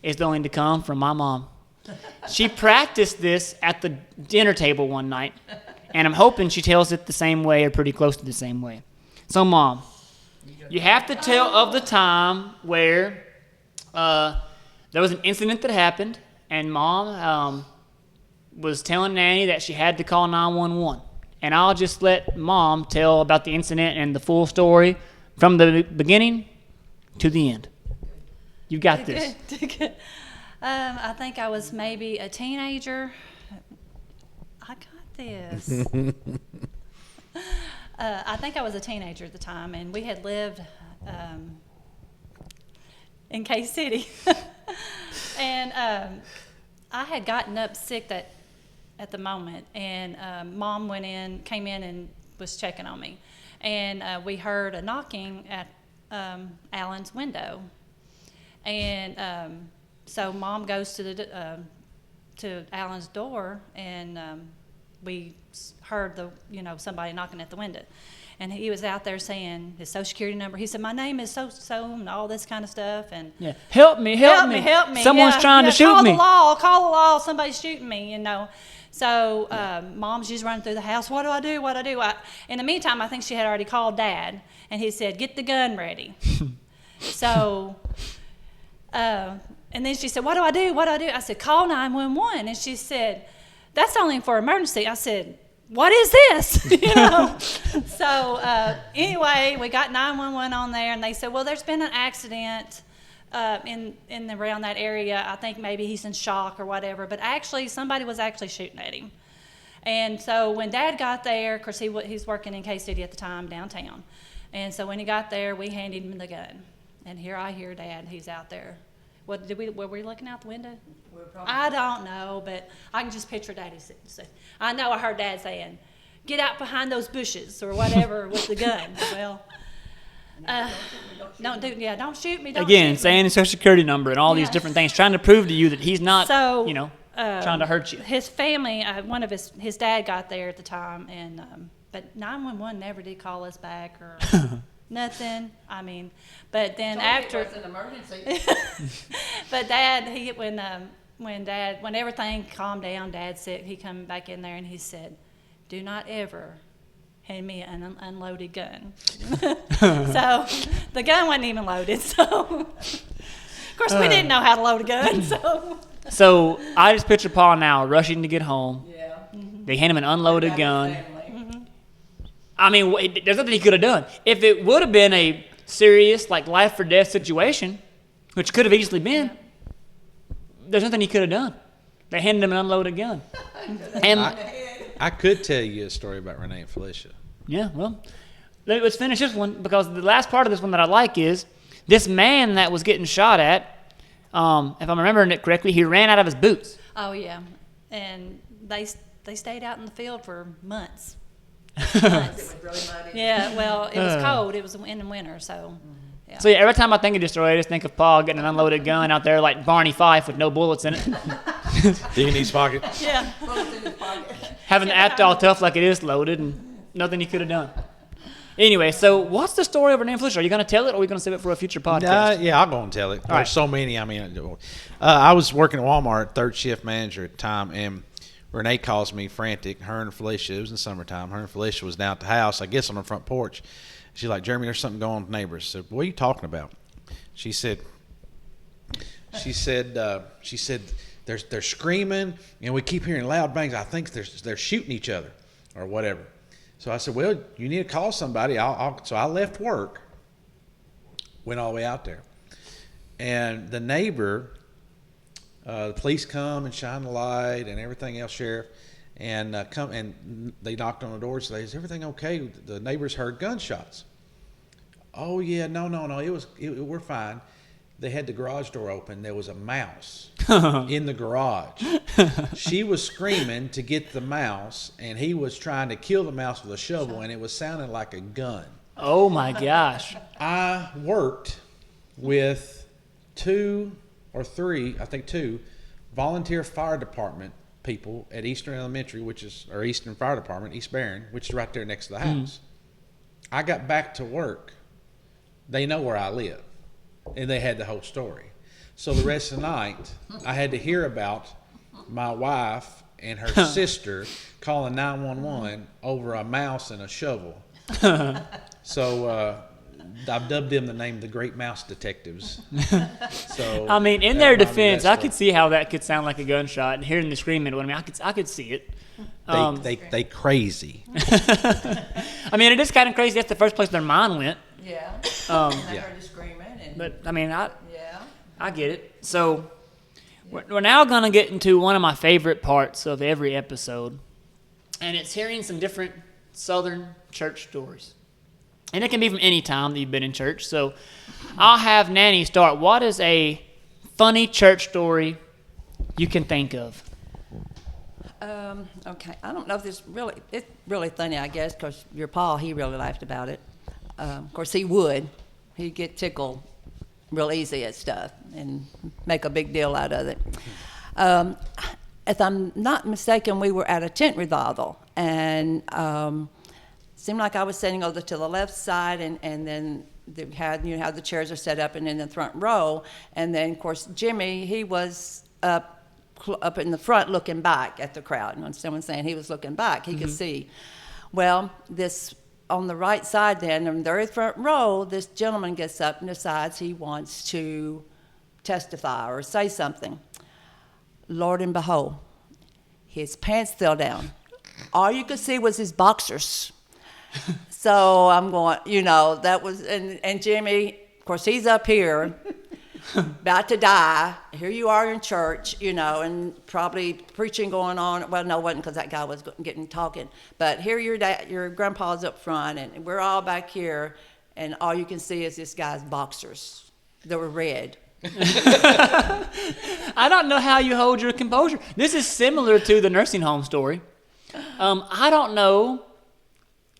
A: is going to come from my mom. She practiced this at the dinner table one night, and I'm hoping she tells it the same way or pretty close to the same way. So, Mom, you have to tell of the time where there was an incident that happened, and Mom was telling Nanny that she had to call 911. And I'll just let Mom tell about the incident and the full story from the beginning to the end. You got this.
D: Good. I think I was maybe a teenager. I got this. I think I was a teenager at the time, and we had lived in K-City. And I had gotten up sick at the moment, and Mom came in and was checking on me. And we heard a knocking at Alan's window. And so Mom goes to Alan's door, and we heard somebody knocking at the window. And he was out there saying his social security number. He said, "My name is so-so," and all this kind of stuff. And
A: Yeah. Help me. Someone's trying to shoot me.
D: Call the law. Somebody's shooting me, So Mom's just running through the house. What do I do? In the meantime, I think she had already called Dad, and he said, "Get the gun ready." So, and then she said, "What do I do? I said, "Call 911." And she said, "That's only for emergency." I said, "What is this?" So anyway, we got 911 on there, and they said, "Well, there's been an accident in around that area. I think maybe he's in shock or whatever." But actually, somebody was actually shooting at him. And so when Dad got there, of course he's working in K-City at the time downtown, and so when he got there, we handed him the gun. And here I hear Dad. He's out there. Were we looking out the window? I don't know, but I can just picture Daddy sitting. I know I heard Dad saying, "Get out behind those bushes," or whatever with the gun. Well, don't shoot me.
A: Again, saying his social security number and all these different things, trying to prove to you that he's not, trying to hurt you.
D: His family, one of his dad got there at the time, and but 911 never did call us back or nothing. I mean, but then after
C: it was an emergency.
D: But Dad, when everything calmed down, Dad said he come back in there and he said, "Do not ever hand me an unloaded gun." So the gun wasn't even loaded. So of course we didn't know how to load a gun.
A: So I just picture Paul now rushing to get home.
C: Yeah.
A: They hand him an unloaded gun.
C: Family.
A: I mean, there's nothing he could have done. If it would have been a serious, life or death situation, which could have easily been, there's nothing he could have done. They handed him an unloaded gun. And
B: I could tell you a story about Renee and Felicia.
A: yeah, well, let's finish this one, because the last part of this one that I like is this man that was getting shot at, if I'm remembering it correctly, he ran out of his boots.
D: Oh yeah, and they stayed out in the field for months.
C: It was really muddy.
D: Yeah, well, it was cold. It was in the winter, so. Yeah.
A: So yeah, every time I think of this story, I just think of Paul getting an unloaded gun out there like Barney Fife with no bullets in it.
E: Dig in his pocket.
D: Yeah.
C: Bullets in his pocket.
A: Having to act all tough like it is loaded and nothing he could have done. Anyway, so what's the story of Hernán Felicia? Are you going to tell it, or are we going to save it for a future podcast?
B: Yeah, I'll go and tell it. There's
A: right.
B: so many. I mean, I was working at Walmart, third shift manager at the time, and Renee calls me frantic. Her and Felicia, it was in the summertime. Her and Felicia was down at the house, I guess on the front porch. She's like, Jeremy, there's something going on with neighbors. I said, what are you talking about? She said, they're screaming, and we keep hearing loud bangs. I think they're shooting each other or whatever. So I said, well, you need to call somebody. So I left work, went all the way out there. And the neighbor, the police come and shine the light and everything else, sheriff, and come and they knocked on the door and said, is everything okay? The neighbors heard gunshots. Oh, yeah, no, we're fine. They had the garage door open. There was a mouse in the garage. She was screaming to get the mouse, and he was trying to kill the mouse with a shovel, and it was sounding like a gun.
A: Oh, my gosh.
B: I worked with two volunteer fire department people at Eastern Elementary, or Eastern Fire Department, East Barron, which is right there next to the house. I got back to work. They know where I live, and they had the whole story. So the rest of the night, I had to hear about my wife and her sister calling 911 over a mouse and a shovel. So I've dubbed them the name the Great Mouse Detectives. So
A: I mean, in their defense, I could see how that could sound like a gunshot, and hearing the screaming, I mean, I could see it.
B: They crazy.
A: I mean, it is kind of crazy. That's the first place their mind went.
C: Yeah. And I heard the screaming.
A: But I mean,
C: yeah.
A: I get it. So we're now gonna get into one of my favorite parts of every episode, and it's hearing some different Southern church stories. And it can be from any time that you've been in church. So I'll have Nanny start. What is a funny church story you can think of?
C: Okay. I don't know if it's really funny, I guess, because your pa, he really laughed about it. Of course, he would. He'd get tickled real easy at stuff and make a big deal out of it. If I'm not mistaken, we were at a tent revival, and seemed like I was sitting over to the left side, and then they had, how the chairs are set up and in the front row, and then of course Jimmy, he was up in the front looking back at the crowd. And someone's saying he was looking back, he could see. Well, this on the right side then, in the very front row, this gentleman gets up and decides he wants to testify or say something. Lord and behold, his pants fell down. All you could see was his boxers. So I'm going, that was, and Jimmy, of course, he's up here, about to die. Here you are in church, and probably preaching going on. Well, no, it wasn't, because that guy was getting talking. But here your grandpa's up front, and we're all back here, and all you can see is this guy's boxers. They were red.
A: I don't know how you hold your composure. This is similar to the nursing home story. I don't know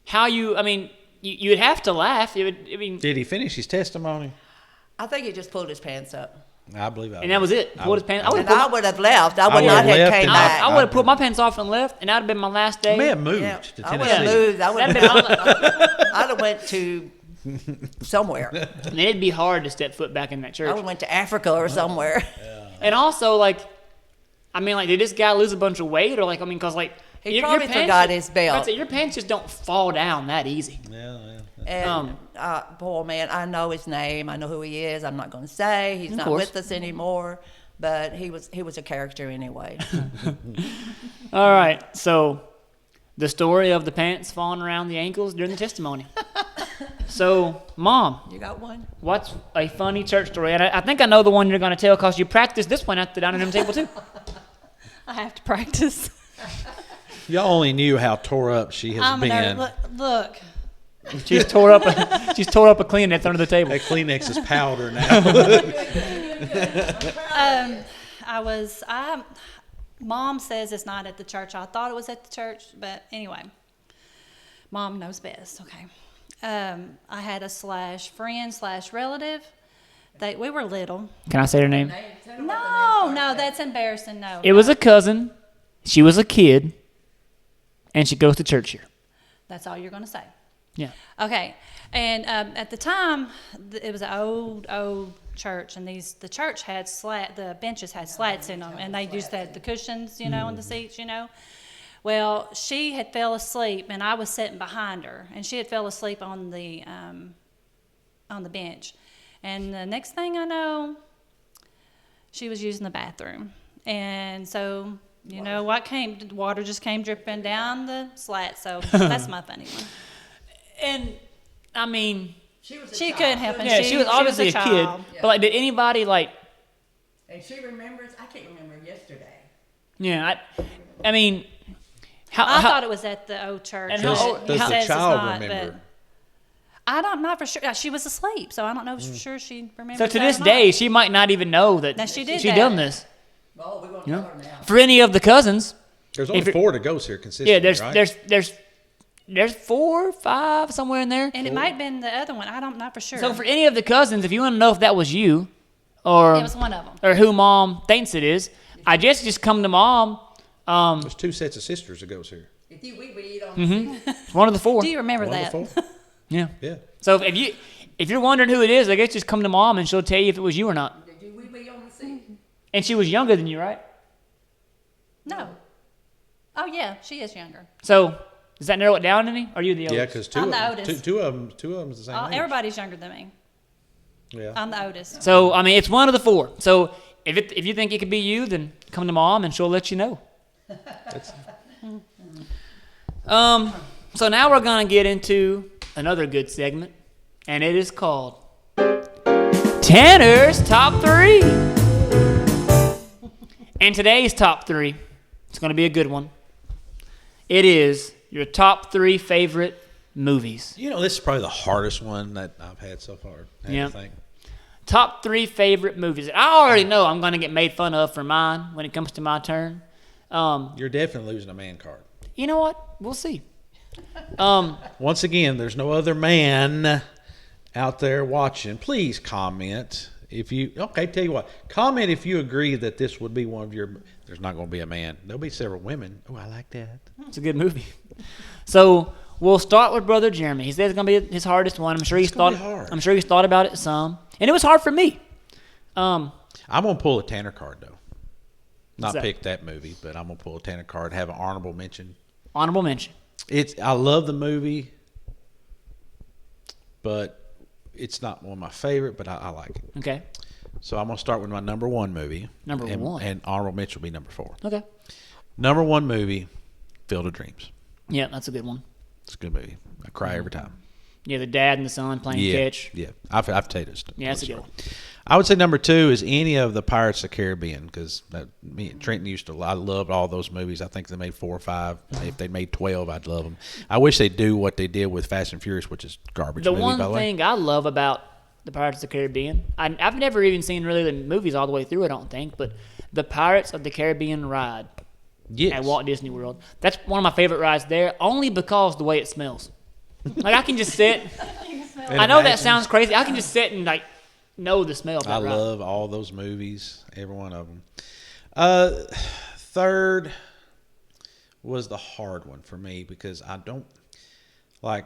A: how you'd have to laugh.
B: Did he finish his testimony?
C: I think he just pulled his pants up.
B: I believe that.
A: And that was it. Pulled his pants.
C: I would have left. I would not have came back.
A: I would have put my pants off and left, and that would have been my last day.
B: I may have moved to Tennessee.
C: I would have moved. I'd have went to somewhere.
A: And it'd be hard to step foot back in that church.
C: I would have went to Africa or somewhere.
A: Yeah. And also, did this guy lose a bunch of weight, or
C: he probably forgot his belt.
A: Your pants just don't fall down that easy.
B: Yeah.
C: And poor man, I know his name. I know who he is. I'm not going to say he's not with us anymore, but he was a character anyway.
A: All right, so the story of the pants falling around the ankles during the testimony. So, Mom,
C: you got one?
A: What's a funny church story? And I think I know the one you're going to tell, because you practiced this one at the dining room table too.
D: I have to practice.
B: Y'all only knew how tore up she has been.
D: Look.
A: She's tore up a Kleenex under the table.
B: That Kleenex is powder now.
D: Mom says it's not at the church. I thought it was at the church, but anyway, Mom knows best. Okay. I had a /friend/relative. We were little.
A: Can I say her name?
D: No, that's embarrassing. No.
A: It was a cousin. She was a kid, and she goes to church here.
D: That's all you're going to say.
A: Yeah.
D: Okay, and at the time, it was an old church, and the church had the benches had slats in them, and they used the cushions, on the seats, Well, she had fell asleep, and I was sitting behind her, and she had fell asleep on the bench, and the next thing I know, she was using the bathroom, and so. Water just came dripping down the slat, so that's my funny one.
A: And I mean,
D: She couldn't help it.
A: yeah, she was obviously a kid.
D: child.
A: But like, did anybody like?
C: And she remembers, I can't remember yesterday.
A: Yeah, I mean,
D: I thought it was at the old church.
A: And
B: Does,
A: how old-
B: does
A: how-
B: the
D: Says it's
B: child
D: not,
B: remember?
D: I'm not for sure. She was asleep, so I don't know for sure she remembers.
A: So to
D: that
A: this
D: or not.
A: day, she might not even know that
D: That she did
A: she
D: that.
A: done this.
C: Oh, we're going to
A: You
C: tell
A: know?
C: her now.
A: For any of the cousins,
B: There's only
A: if it-
B: 4 to goes here consistently,
A: yeah, there's
B: right?
A: there's 4, 5 somewhere in there.
D: And it might have been the other one. Not for sure.
A: So for any of the cousins, if you want to know if that was you, or
D: it was one of them.
A: or who mom thinks it is, I just come to mom.
B: There's 2 sets of sisters that goes here.
C: If you eat on the seat,
A: One of the 4.
D: Do you remember that?
B: Wonderful.
A: Yeah.
B: Yeah.
A: So if you're wondering who it is, I guess just come to mom and she'll tell you if it was you or not.
C: did you wee on the seat?
A: And she was younger than you, right?
D: No. Oh yeah, she is younger.
A: So does that narrow it down any? Or are you the oldest?
B: Yeah, because
D: I'm the oldest.
B: two of them is the same age.
D: Everybody's younger than me.
B: Yeah.
D: I'm the oldest.
A: So I mean, it's one of the 4. So if you think it could be you, then come to mom and she'll let you know.
B: That's-
A: So now we're gonna get into another good segment, and it is called Tanner's Top 3. And today's top 3, it's gonna be a good one. It is your top 3 favorite movies.
B: this is probably the hardest one that I've had so far. I
A: Yeah.
B: have to think.
A: Top 3 favorite movies. I already know I'm gonna get made fun of for mine when it comes to my turn.
B: You're definitely losing a man card.
A: You know what? We'll see.
B: Once again, there's no other man out there watching. Please comment if you. Okay, tell you what. Comment if you agree that this would be one of your. There's not going to be a man. There'll be several women. Oh, I like that.
A: It's a good movie. So we'll start with Brother Jeremy. He said it's gonna be his hardest one. I'm sure he's
B: gonna
A: thought.
B: be hard.
A: I'm sure he's thought about it some, and it was hard for me.
B: I'm going to pull a Tanner card though. Not
A: that?
B: pick that movie, but I'm going to pull a Tanner card. Have an honorable mention.
A: Honorable mention.
B: I love the movie, but it's not one of my favorite. But I like it.
A: Okay.
B: So I'm going to start with my number 1 movie.
A: Number
B: and,
A: 1.
B: And honorable mention will be number 4.
A: Okay.
B: Number 1 movie, Field of Dreams.
A: Yeah, that's a good one.
B: It's a good movie. I cry every time.
A: Yeah, the dad and the son playing
B: Yeah,
A: catch.
B: yeah. I've told this.
A: Yeah, that's a good one.
B: I would say number 2 is any of the Pirates of the Caribbean because me and Trenton used to. I loved all those movies. I think they made 4 or 5. If they made 12, I'd love them. I wish they'd do what they did with Fast and Furious, which is garbage.
A: The
B: movie,
A: one
B: by the way.
A: thing I love about the Pirates of the Caribbean, I've never even seen really the movies all the way through. I don't think, but the Pirates of the Caribbean ride
B: Yes.
A: at Walt Disney World. That's one of my favorite rides there, only because the way it smells. Like I can just sit.
B: And
A: I know that
B: imagine-
A: sounds crazy. I can just sit and like know the smell of that
B: I
A: ride.
B: love all those movies, every one of them. Third was the hard one for me because I don't like.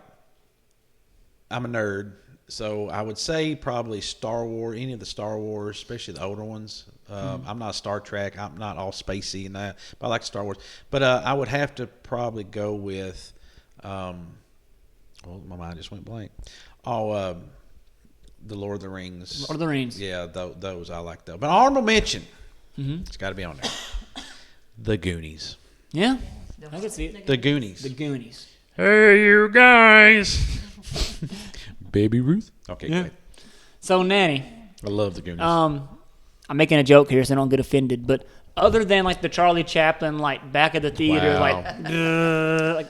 B: I'm a nerd, so I would say probably Star Wars, any of the Star Wars, especially the older ones. I'm not a Star Trek. I'm not all spacey and that, but I like Star Wars. But I would have to probably go with. Well, my mind just went blank. Oh, the Lord of the Rings.
A: Lord of the Rings.
B: Yeah, those I like those. But honorable mention. It's got to be on there. The Goonies.
A: Yeah, I can see it.
B: The Goonies.
A: The Goonies.
B: Hey, you guys. Baby Ruth. Okay,
A: Yeah.
B: great.
A: So Nanny,
B: I love the Goonies.
A: I'm making a joke here, so don't get offended. But other than like the Charlie Chaplin, like back of the theater,
B: Wow.
A: like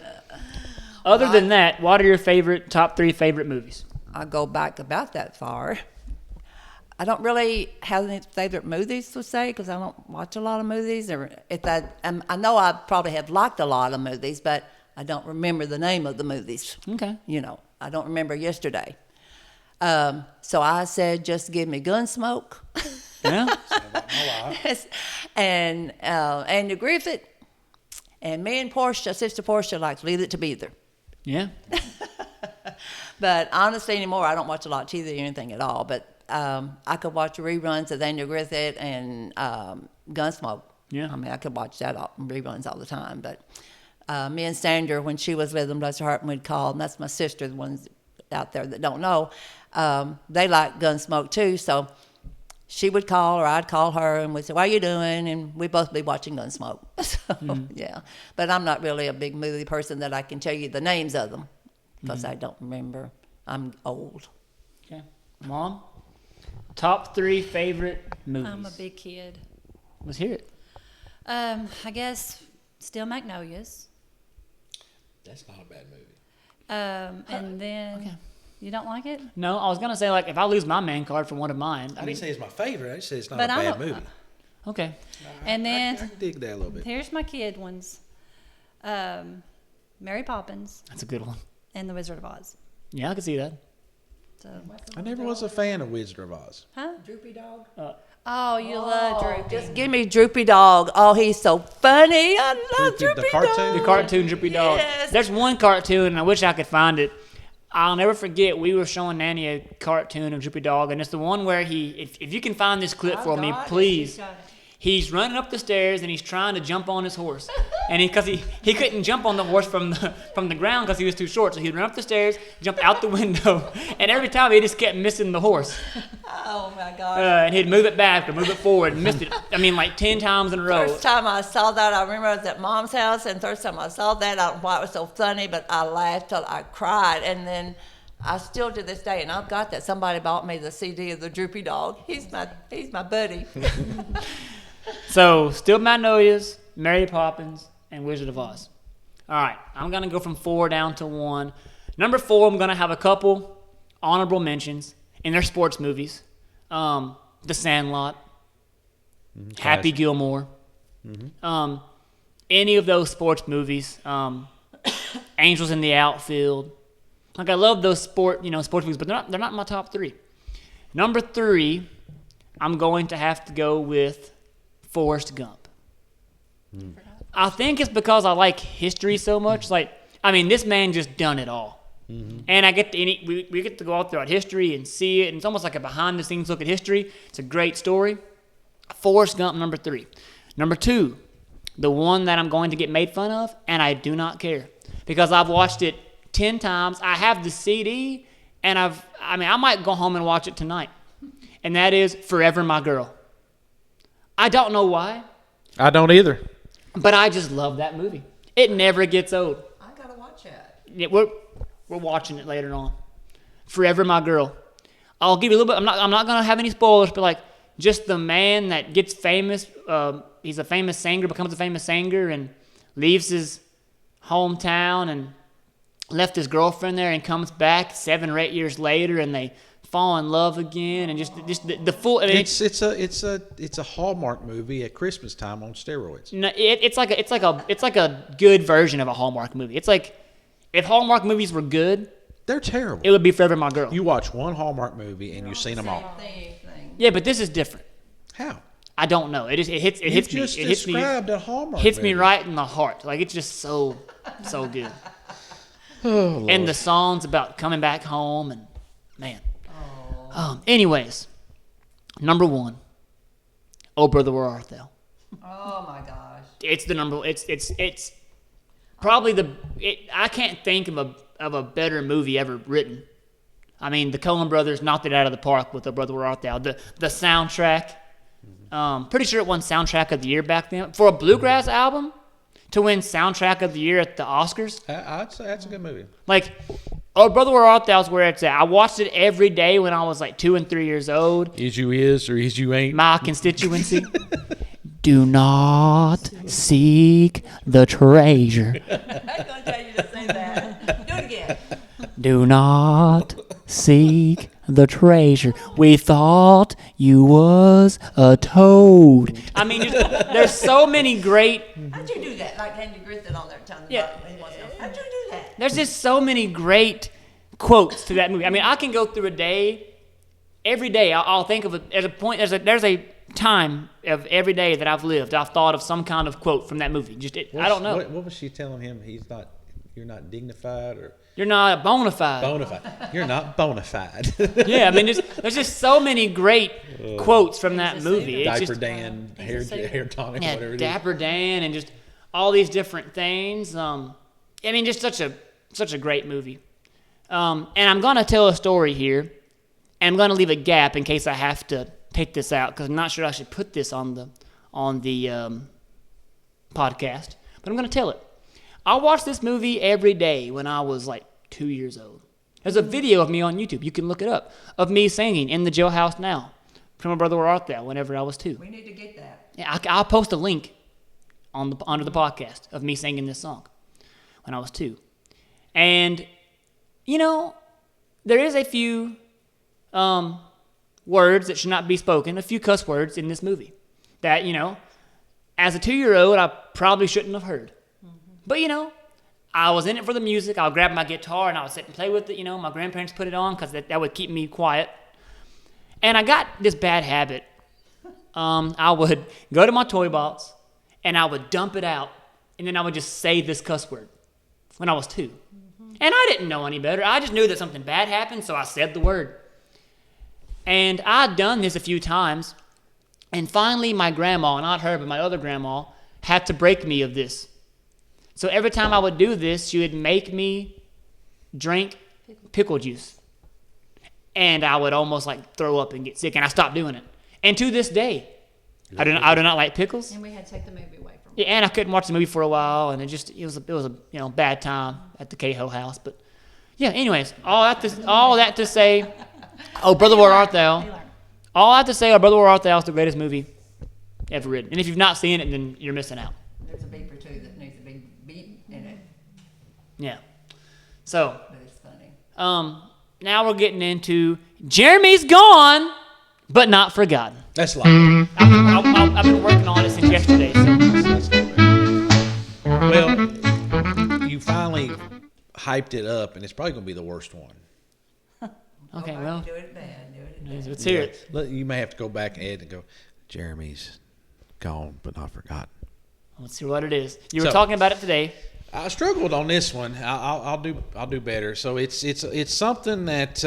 A: other than that, what are your top 3 favorite movies?
C: I go back about that far. I don't really have any favorite movies to say because I don't watch a lot of movies. Or if I know I probably have liked a lot of movies, but I don't remember the name of the movies.
A: Okay.
C: I don't remember yesterday. So I said, just give me Gunsmoke.
A: Yeah.
C: And Andy Griffith. And me and Portia, Sister Portia, likes Leave It to Beaver.
A: Yeah.
C: But honestly, anymore, I don't watch a lot of TV or anything at all. But I could watch reruns of Daniel Griffith and Gunsmoke.
A: Yeah.
C: I mean, I could watch that reruns all the time. But me and Sandra, when she was with them, bless her heart, and we'd call, and that's my sister, the ones out there that don't know, they like Gunsmoke too. So she would call or I'd call her and we'd say, "What are you doing?" And we'd both be watching Gunsmoke. So, yeah. But I'm not really a big movie person that I can tell you the names of them because I don't remember. I'm old.
A: Okay. Mom, top 3 favorite movies.
D: I'm a big kid.
A: Let's hear it.
D: I guess Still Magnolias.
E: That's not a bad movie.
D: And then you don't like it?
A: No, I was going to say, like, if I lose my man card for one of mine.
E: I didn't say it's my favorite. I just said it's not
D: But
E: a
D: I'm
E: bad
D: a-
E: movie.
A: Okay.
D: And then
E: I can dig that a little bit.
D: here's my kid ones. Mary Poppins
A: That's a good one.
D: and The Wizard of Oz.
A: Yeah, I can see that.
D: So,
B: I never was a fan of Wizard of Oz.
D: huh?
C: Droopy Dog?
D: Oh, you love Droopy.
C: Just give me Droopy Dog. Oh, he's so funny. I love
B: Droopy,
C: Droopy,
B: the cartoon?
C: Dog.
A: The cartoon Droopy Dog.
C: Yes.
A: There's one cartoon, and I wish I could find it. I'll never forget, we were showing Nanny a cartoon of Droopy Dog, and it's the one where if you can find this clip for me,
C: got it.
A: please. He's running up the stairs and he's trying to jump on his horse, and because he couldn't jump on the horse from the ground because he was too short, so he'd run up the stairs, jump out the window, and every time he just kept missing the horse,
C: Oh, my gosh.
A: and he'd move it back or move it forward and missed it. I mean, like 10 times in a row.
C: First time I saw that, I remember I was at Mom's house, and first time I saw that, I don't know why it was so funny, but I laughed till I cried, and then I still to this day, and I've got that. Somebody bought me the CD of the Droopy Dog. He's my buddy.
A: So, Still Magnolias, Mary Poppins, and Wizard of Oz. All right, I'm going to go from 4 down to 1. Number 4, I'm going to have a couple honorable mentions, and they're sports movies. The Sandlot, Happy Gilmore, any of those sports movies, Angels in the Outfield. Like, I love those sports movies, but they're not in my top 3. Number 3, I'm going to have to go with Forrest Gump. I think it's because I like history so much. Like, I mean, this man just done it all. And I get to we get to go out throughout history and see it, and it's almost like a behind-the-scenes look at history. It's a great story. Forrest Gump, number 3. Number 2, the one that I'm going to get made fun of, and I do not care because I've watched it 10 times. I have the CD, and I might go home and watch it tonight, and that is Forever My Girl. I don't know why,
B: I don't either.
A: but I just love that movie. It never gets old.
C: I gotta watch that.
A: Yeah, we're watching it later on. Forever My Girl. I'll give you a little bit. I'm not gonna have any spoilers, but like just the man that gets famous. He's a famous singer, becomes a famous singer, and leaves his hometown and left his girlfriend there, and comes back 7 or 8 years later, and they fall in love again, and just the full. I mean,
B: It's a Hallmark movie at Christmas time on steroids.
A: no, it's like a good version of a Hallmark movie. It's like if Hallmark movies were good,
B: They're terrible.
A: it would be Forever My Girl.
B: You watch one Hallmark movie and you've seen them all.
A: Yeah, but this is different.
B: How?
A: I don't know. It hits me.
B: You just
A: It hits me.
B: described a Hallmark
A: Hits
B: movie.
A: me right in the heart. Like it's just so good.
B: Oh, Lord.
A: And the songs about coming back home and man. Anyways, number 1. Oh Brother Where Art Thou?
C: Oh my gosh.
A: It's the number. It's probably I can't think of a better movie ever written. I mean, the Coen brothers knocked it out of the park with Oh Brother Where Art Thou? The soundtrack. Pretty sure it won Soundtrack of the Year back then for a bluegrass album. To win Soundtrack of the Year at the Oscars.
B: I'd say that's a good movie.
A: Like, Oh Brother Where Art Thou is where it's at. I watched it every day when I was like 2 and 3 years old.
B: Is you is or is you ain't?
A: My constituency. Do not seek the treasure.
C: I was gonna tell you to say that. Do it again.
A: Do not seek the treasure. We thought you was a toad. I mean, there's so many great.
C: How'd you do that? Like Andy Griffith on there telling the
A: Yeah.
C: How'd you do that?
A: There's just so many great quotes to that movie. I mean, I can go through a day. Every day, I'll think of it. There's a point. There's a time of every day that I've lived. I've thought of some kind of quote from that movie. I don't know.
B: What was she telling him? He's not. You're not dignified or
A: You're not bona fide.
B: bona fide. You're not bona fide.
A: Yeah, I mean, there's just so many great quotes from that movie. It's
B: Diaper
A: just,
B: Dan, hair tonic,
A: yeah,
B: whatever it is.
A: Dapper Dan, and just all these different things. I mean, just such a great movie. And I'm gonna tell a story here, and I'm gonna leave a gap in case I have to take this out because I'm not sure I should put this on the podcast, but I'm gonna tell it. I watched this movie every day when I was like 2 years old. There's a video of me on YouTube. You can look it up of me singing "In the Jailhouse Now" from "My Brother Where Art Thou" whenever I was 2.
C: We need to get that.
A: Yeah, I'll post a link under the podcast of me singing this song when I was 2. And, there is a few words that should not be spoken, a few cuss words in this movie that, as a 2-year-old, I probably shouldn't have heard. But, I was in it for the music. I would grab my guitar and I would sit and play with it. My grandparents put it on because that would keep me quiet. And I got this bad habit. I would go to my toy box and I would dump it out, and then I would just say this cuss word when I was 2. And I didn't know any better. I just knew that something bad happened, so I said the word. And I'd done this a few times, and finally my grandma, not her, but my other grandma, had to break me of this. So every time I would do this, she would make me drink pickle juice. And I would almost like throw up and get sick, and I stopped doing it. And to this day, I do not like pickles.
D: And we had to take the movie away from
A: Yeah, and I couldn't watch the movie for a while, and it was a bad time at the Cahoe house. But yeah, anyways, all that to say, oh, Brother, Where Art Thou? All I have to say, Oh, Brother, Where Art Thou is the greatest movie ever written. And if you've not seen it, then you're missing out.
C: There's a beep or two that needs a big beat in it,
A: Yeah. So,
C: but it's funny.
A: now we're getting into Jeremy's Gone, but Not Forgotten.
B: That's like
A: I've been working on it since yesterday. So.
B: well, you finally hyped it up, and it's probably going to be the worst one.
A: Okay,
C: Go back
A: well,
C: and do it bad. Do it bad.
A: let's hear it.
B: You may have to go back and add and go, Jeremy's gone, but not forgotten.
A: Let's see what it is. You were
B: So-
A: talking about it today.
B: I struggled on this one. I'll do better. So it's something that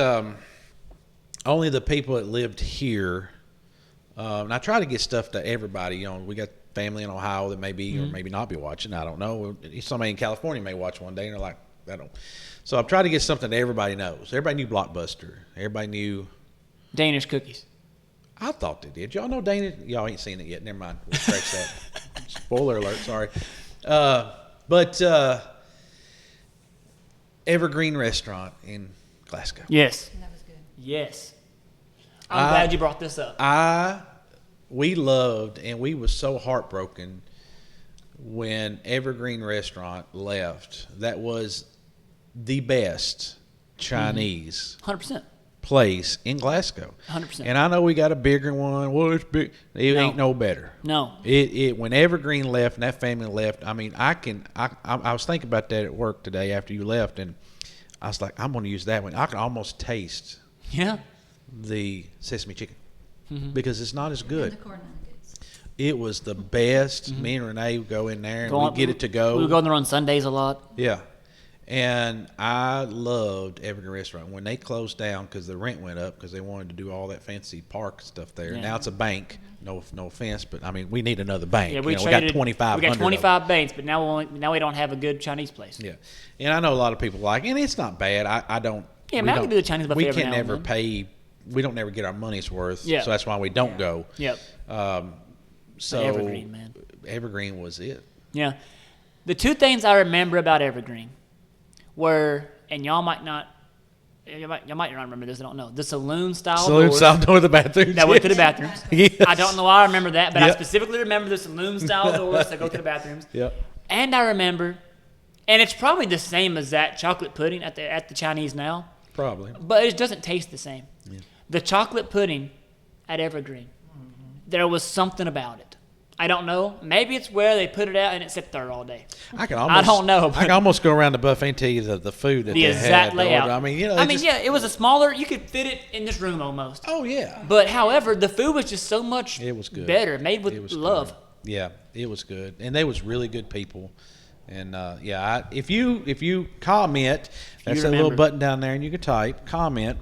B: only the people that lived here. And I try to get stuff to everybody. We got family in Ohio that may be or maybe not be watching. I don't know. Somebody in California may watch one day and they're like, I don't. So I've tried to get something that everybody knows. Everybody knew Blockbuster. Everybody knew.
A: Danish cookies.
B: I thought they did. Y'all know Danish? Y'all ain't seen it yet. Never mind. We'll scratch that. Spoiler alert. Sorry. But Evergreen Restaurant in Glasgow.
A: Yes.
D: That was good.
A: Yes. I'm glad you brought this up.
B: We loved, and we was so heartbroken when Evergreen Restaurant left. That was the best Chinese
A: 100%.
B: place in Glasgow.
A: 100%.
B: And I know we got a bigger one. Well, it's big. It
A: No.
B: ain't no better.
A: No.
B: It when Evergreen left and that family left. I mean, I was thinking about that at work today after you left, and I was like, I'm going to use that one. I can almost taste
A: Yeah.
B: the sesame chicken because it's not as
D: And
B: good.
D: the corn nuggets.
B: It was the best. Me and Renee would go in there and
A: Go
B: we'd get it to go.
A: We would go there on Sundays a lot.
B: Yeah. And I loved Evergreen Restaurant. When they closed down because the rent went up because they wanted to do all that fancy park stuff there.
A: Yeah.
B: Now it's a bank. No offense, but I mean, we need another bank.
A: Yeah,
B: we got
A: traded.
B: 2,500.
A: We got 25 banks, but now we don't have a good Chinese place.
B: Yeah. And I know a lot of people like, and it's not bad. I don't.
A: Yeah,
B: we
A: man, I
B: don't-
A: can do the Chinese buffet
B: We
A: every
B: can
A: now and
B: never
A: then.
B: pay. We don't never get our money's worth.
A: Yeah.
B: So that's why we don't go.
A: Yep.
B: So
A: Evergreen, man.
B: Evergreen was it.
A: Yeah. The two things I remember about Evergreen were, and y'all might not remember this, I don't know, the saloon style doors
B: door the bathrooms.
A: that went to the bathrooms.
B: Yes.
A: I don't know why I remember that, but I
B: Yep.
A: specifically remember the saloon style doors that go to the bathrooms.
B: Yep.
A: And I remember, and it's probably the same as that chocolate pudding at the Chinese now,
B: Probably.
A: but it doesn't taste the same. The chocolate pudding at Evergreen, there was something about it. I don't know. Maybe it's where they put it out and it sat there all day.
B: I can almost.
A: don't know,
B: I
A: but-
B: can almost go around the buffet and tell you the food that
A: The
B: they
A: exact
B: had.
A: layout.
B: I mean,
A: yeah, it was a smaller. You could fit it in this room almost.
B: Oh yeah.
A: But however, the food was just so much
B: It was good.
A: better, made with
B: It was
A: love.
B: good. Yeah, it was good, and they was really good people. And if you comment, that's that little
A: remember.
B: button down there, and you can type comment.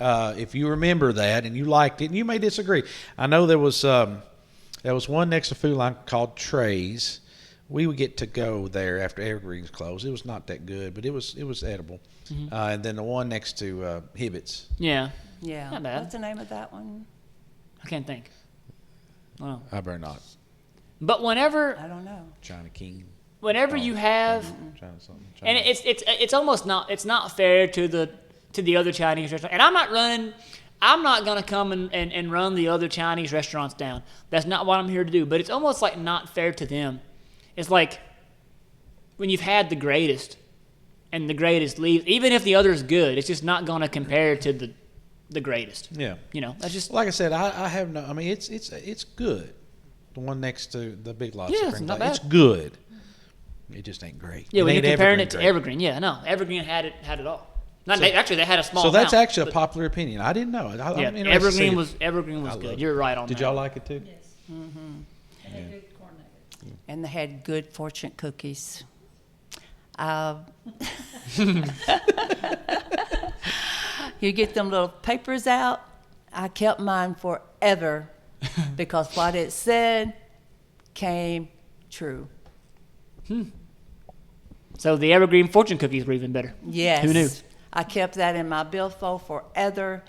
B: If you remember that and you liked it, and you may disagree. I know there was one next to Food Line called Trey's. We would get to go there after Evergreen's closed. It was not that good, but it was edible. And then the one next to Hibbett's.
A: Yeah.
C: Yeah.
A: Not bad.
C: What's the name of that one?
A: I can't think. Well,
B: I better not.
A: but whenever
C: I don't know.
B: China King.
A: you have,
B: China something.
A: and it's almost not fair to the other Chinese restaurant. And I'm not gonna come and run the other Chinese restaurants down. That's not what I'm here to do. But it's almost like not fair to them. It's like when you've had the greatest, and the greatest leaves, even if the other is good, it's just not gonna compare to the greatest.
B: Yeah.
A: That's just
B: Like I said, I have no. I mean, it's good. The one next to the Big Lots.
A: Yeah, it's not bad.
B: It's good. It just ain't great.
A: yeah. When
B: ain't
A: you're comparing
B: Evergreen
A: it to
B: great.
A: Evergreen, yeah, no, Evergreen had it all. Actually, they had a small.
B: So that's
A: amount,
B: actually a
A: but-
B: popular opinion. I didn't know.
A: Yeah,
B: I'm interested to see
A: Evergreen was
B: I love
A: good.
B: it.
A: You're right on
B: Did
A: that.
B: y'all like it too?
D: Yes. And they good corn nuggets.
C: And they had good fortune cookies. You get them little papers out. I kept mine forever because what it said came true.
A: So the Evergreen fortune cookies were even better.
C: Yes.
A: Who knew?
C: I kept that in my billfold forever,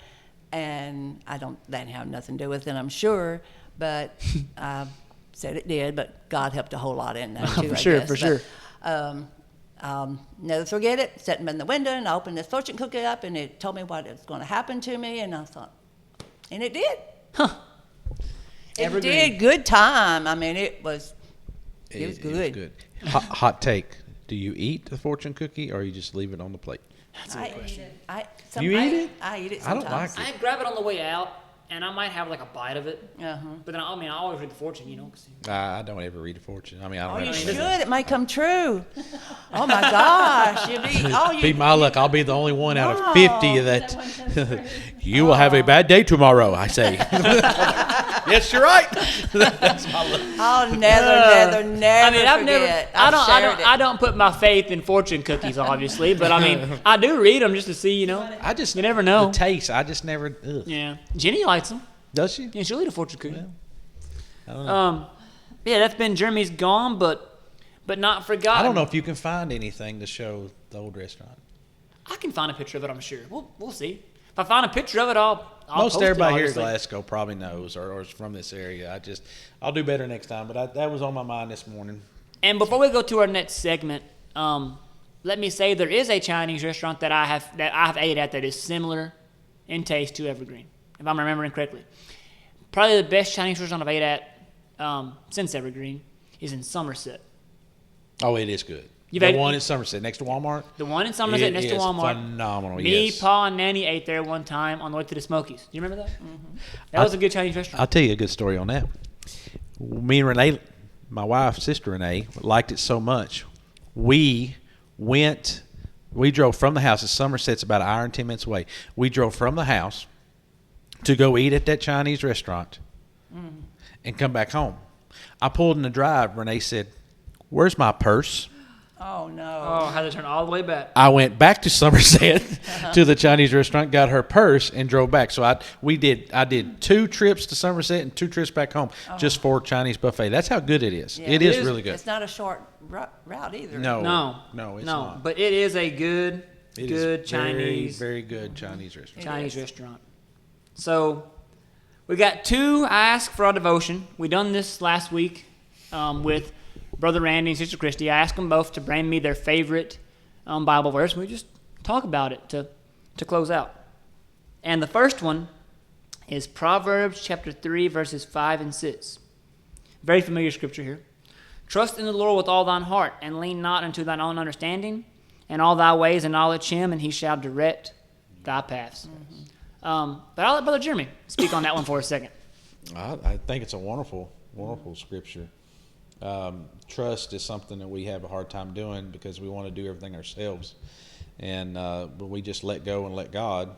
C: and that didn't have nothing to do with it, I'm sure, but I said it did, but God helped a whole lot in that too,
A: For
C: I
A: sure,
C: guess.
A: for
C: But,
A: sure.
C: Never forget it, sitting in the window, and I opened this fortune cookie up, and it told me what was going to happen to me, and I thought, and it did. It
A: Evergreen.
C: did. Good time. I mean, it was good.
B: It was good. Hot take. Do you eat the fortune cookie or you just leave it on the plate?
A: That's a good question.
B: You eat it?
C: I eat it
B: I don't
C: sometimes.
B: like
A: I grab it on the way out, and I might have like a bite of it.
C: Uh-huh.
A: But then I always read the fortune, 'cause-
B: I don't ever read a fortune. I mean, I don't
C: Oh, you
B: ever
C: should.
B: read it.
C: It might come true. Oh my gosh!
B: Be my luck. I'll be the only one out of 50 that
D: That one comes through.
B: you will have a bad day tomorrow, I say. Yes, you're right. That's my luck.
C: I'll never
A: I mean, I've never.
C: forget.
A: I don't put my faith in fortune cookies, obviously, but I mean, I do read them just to see,
B: I just
A: You never know.
B: the taste. I just never. Ugh.
A: Yeah, Jenny likes them.
B: Does she?
A: Yeah, she'll eat a fortune cookie.
B: I don't know.
A: Yeah, that's been Jeremy's gone, but not forgotten.
B: I don't know if you can find anything to show the old restaurant.
A: I can find a picture of it. I'm sure. We'll see. If I find a picture of it, I'll
B: Most
A: post it,
B: everybody here in
A: obviously.
B: Glasgow probably knows or is from this area. I'll do better next time. But that was on my mind this morning.
A: And before we go to our next segment, let me say there is a Chinese restaurant that I have ate at that is similar in taste to Evergreen, if I'm remembering correctly. Probably the best Chinese restaurant I've ate at since Evergreen is in Somerset.
B: Oh, it is good.
A: You've
B: The
A: ate-
B: one in Somerset next to Walmart.
A: The one in Somerset
B: It
A: next to
B: is
A: Walmart.
B: phenomenal.
A: Me,
B: Yes.
A: Pa, and Nanny ate there one time on the way to the Smokies. You remember that? That was a good Chinese restaurant.
B: I'll tell you a good story on that. Me and Renee, my wife's sister Renee, liked it so much. We drove from the house. Somerset's about an hour and 10 minutes away. We drove from the house to go eat at that Chinese restaurant and come back home. I pulled in the drive. Renee said, "Where's my purse?"
C: Oh no!
A: Oh, I had to turn all the way back.
B: I went back to Somerset to the Chinese restaurant, got her purse, and drove back. So I did 2 trips to Somerset and 2 trips back home just for Chinese buffet. That's how good it is.
C: Yeah.
B: It is really good.
C: It's not a short route either.
B: No, it's
A: no.
B: not.
A: But it is a good
B: It is
A: Chinese
B: very good Chinese restaurant.
A: Chinese
C: is.
A: restaurant. So we got 2 ask for our devotion. We done this last week with Brother Randy and Sister Christy. I asked them both to bring me their favorite Bible verse, and we just talk about it to close out. And the first one is Proverbs chapter 3, verses 5 and 6. Very familiar scripture here. Trust in the Lord with all thine heart, and lean not unto thine own understanding. In all thy ways acknowledge him, and he shall direct thy paths. But I'll let Brother Jeremy speak on that one for a second.
B: I think it's a wonderful scripture. Trust is something that we have a hard time doing because we want to do everything ourselves. And but we just let go and let God.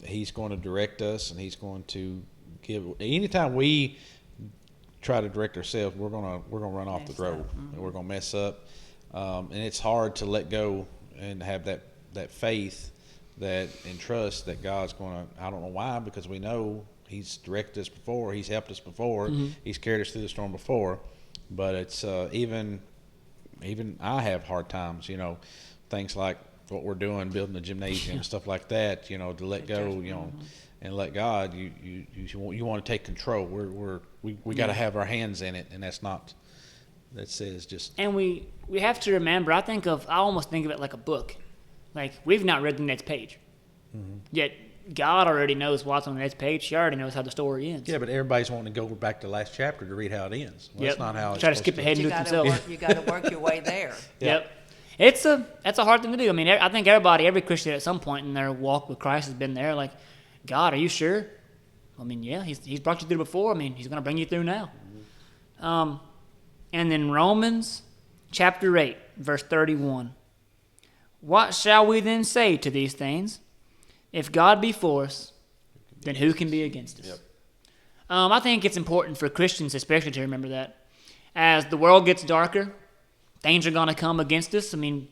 B: He's going to direct us, and he's going to give. Anytime we try to direct ourselves, we're gonna run off the road, and we're gonna mess up. And it's hard to let go and have that faith and trust that God's gonna. I don't know why, because we know He's directed us before, He's helped us before, He's carried us through the storm before. But it's even I have hard times, things like what we're doing, building the gymnasium and stuff like that, to let go, and let God. You want to take control. We got to have our hands in it, and that says just.
A: And we have to remember. I almost think of it like a book. Like, we've not read the next page, yet God already knows what's on the next page. He already knows how the story ends.
B: Yeah, but everybody's wanting to go back to the last chapter to read how it ends. Well, that's not how it's
A: Try to
B: supposed
A: skip ahead and do it themselves.
C: You got to work your way there.
A: Yep. That's a hard thing to do. I mean, I think every Christian at some point in their walk with Christ has been there. Like, God, are you sure? I mean, yeah, He's brought you through before. I mean, He's going to bring you through now. And then Romans chapter 8, verse 31. What shall we then say to these things? If God be for us, then who can be against us? Yep. I think it's important for Christians especially to remember that. As the world gets darker, things are going to come against us. I mean,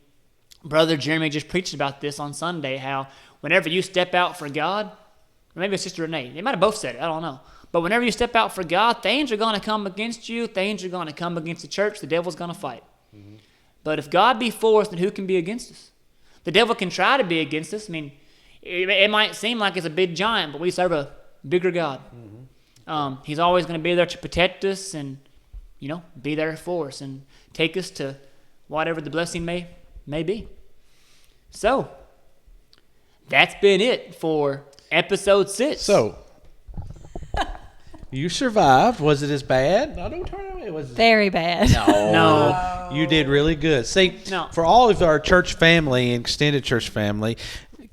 A: Brother Jeremy just preached about this on Sunday, how whenever you step out for God, or maybe it's Sister Renee, they might have both said it, I don't know. But whenever you step out for God, things are going to come against you. Things are going to come against the church. The devil's going to fight. Mm-hmm. But if God be for us, then who can be against us? The devil can try to be against us. I mean, it might seem like it's a big giant, but we serve a bigger God. Mm-hmm. He's always going to be there to protect us and, be there for us and take us to whatever the blessing may be. So, that's been it for episode 6.
B: So, you survived. Was it as bad? No, don't turn away. Was it?
D: Very bad.
A: No.
B: You did really good. See,
A: No.
B: For all of our church family and extended church family,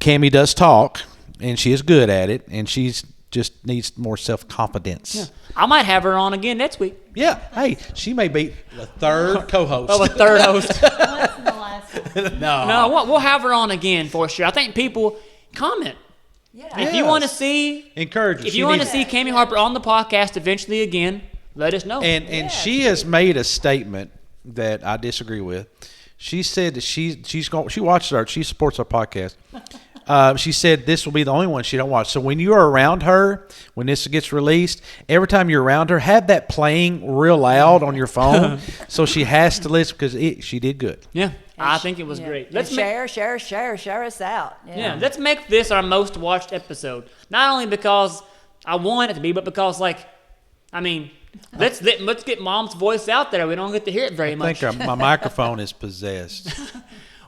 B: Cammie does talk, and she is good at it, and she's just needs more self-confidence.
A: Yeah. I might have her on again next week.
B: Yeah. Hey, she may be the third co-host.
A: Oh, a third host.
D: Once in the last one.
A: No, we'll have her on again for sure. I think people comment.
C: Yeah.
A: If you want to see,
B: encourage her.
A: if you want to see Cammie Harper on the podcast eventually again, let us know.
B: And she has made a statement that I disagree with. She said that she supports our podcast. She said this will be the only one she don't watch. So when you are around her, when this gets released, every time you're around her, have that playing real loud on your phone, so she has to listen because she did good.
A: Yeah, I think it was great.
C: Let's share us out.
A: Yeah, let's make this our most watched episode. Not only because I want it to be, but because let's get Mom's voice out there. We don't get to hear it very much.
B: I think my microphone is possessed.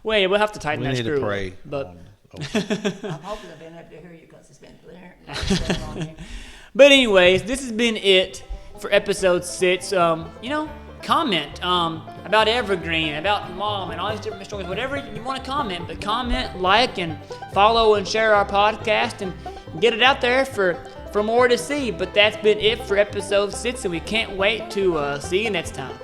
A: Wait, we'll have to tighten that screw.
B: We need to pray.
A: But
C: I'm hoping I've been able to hear you because it's been there on here.
A: But anyways, this has been it for episode 6. Comment about Evergreen, about Mom, and all these different stories. Whatever you want to comment, but comment, like, and follow and share our podcast and get it out there for more to see. But that's been it for episode 6, and we can't wait to see you next time.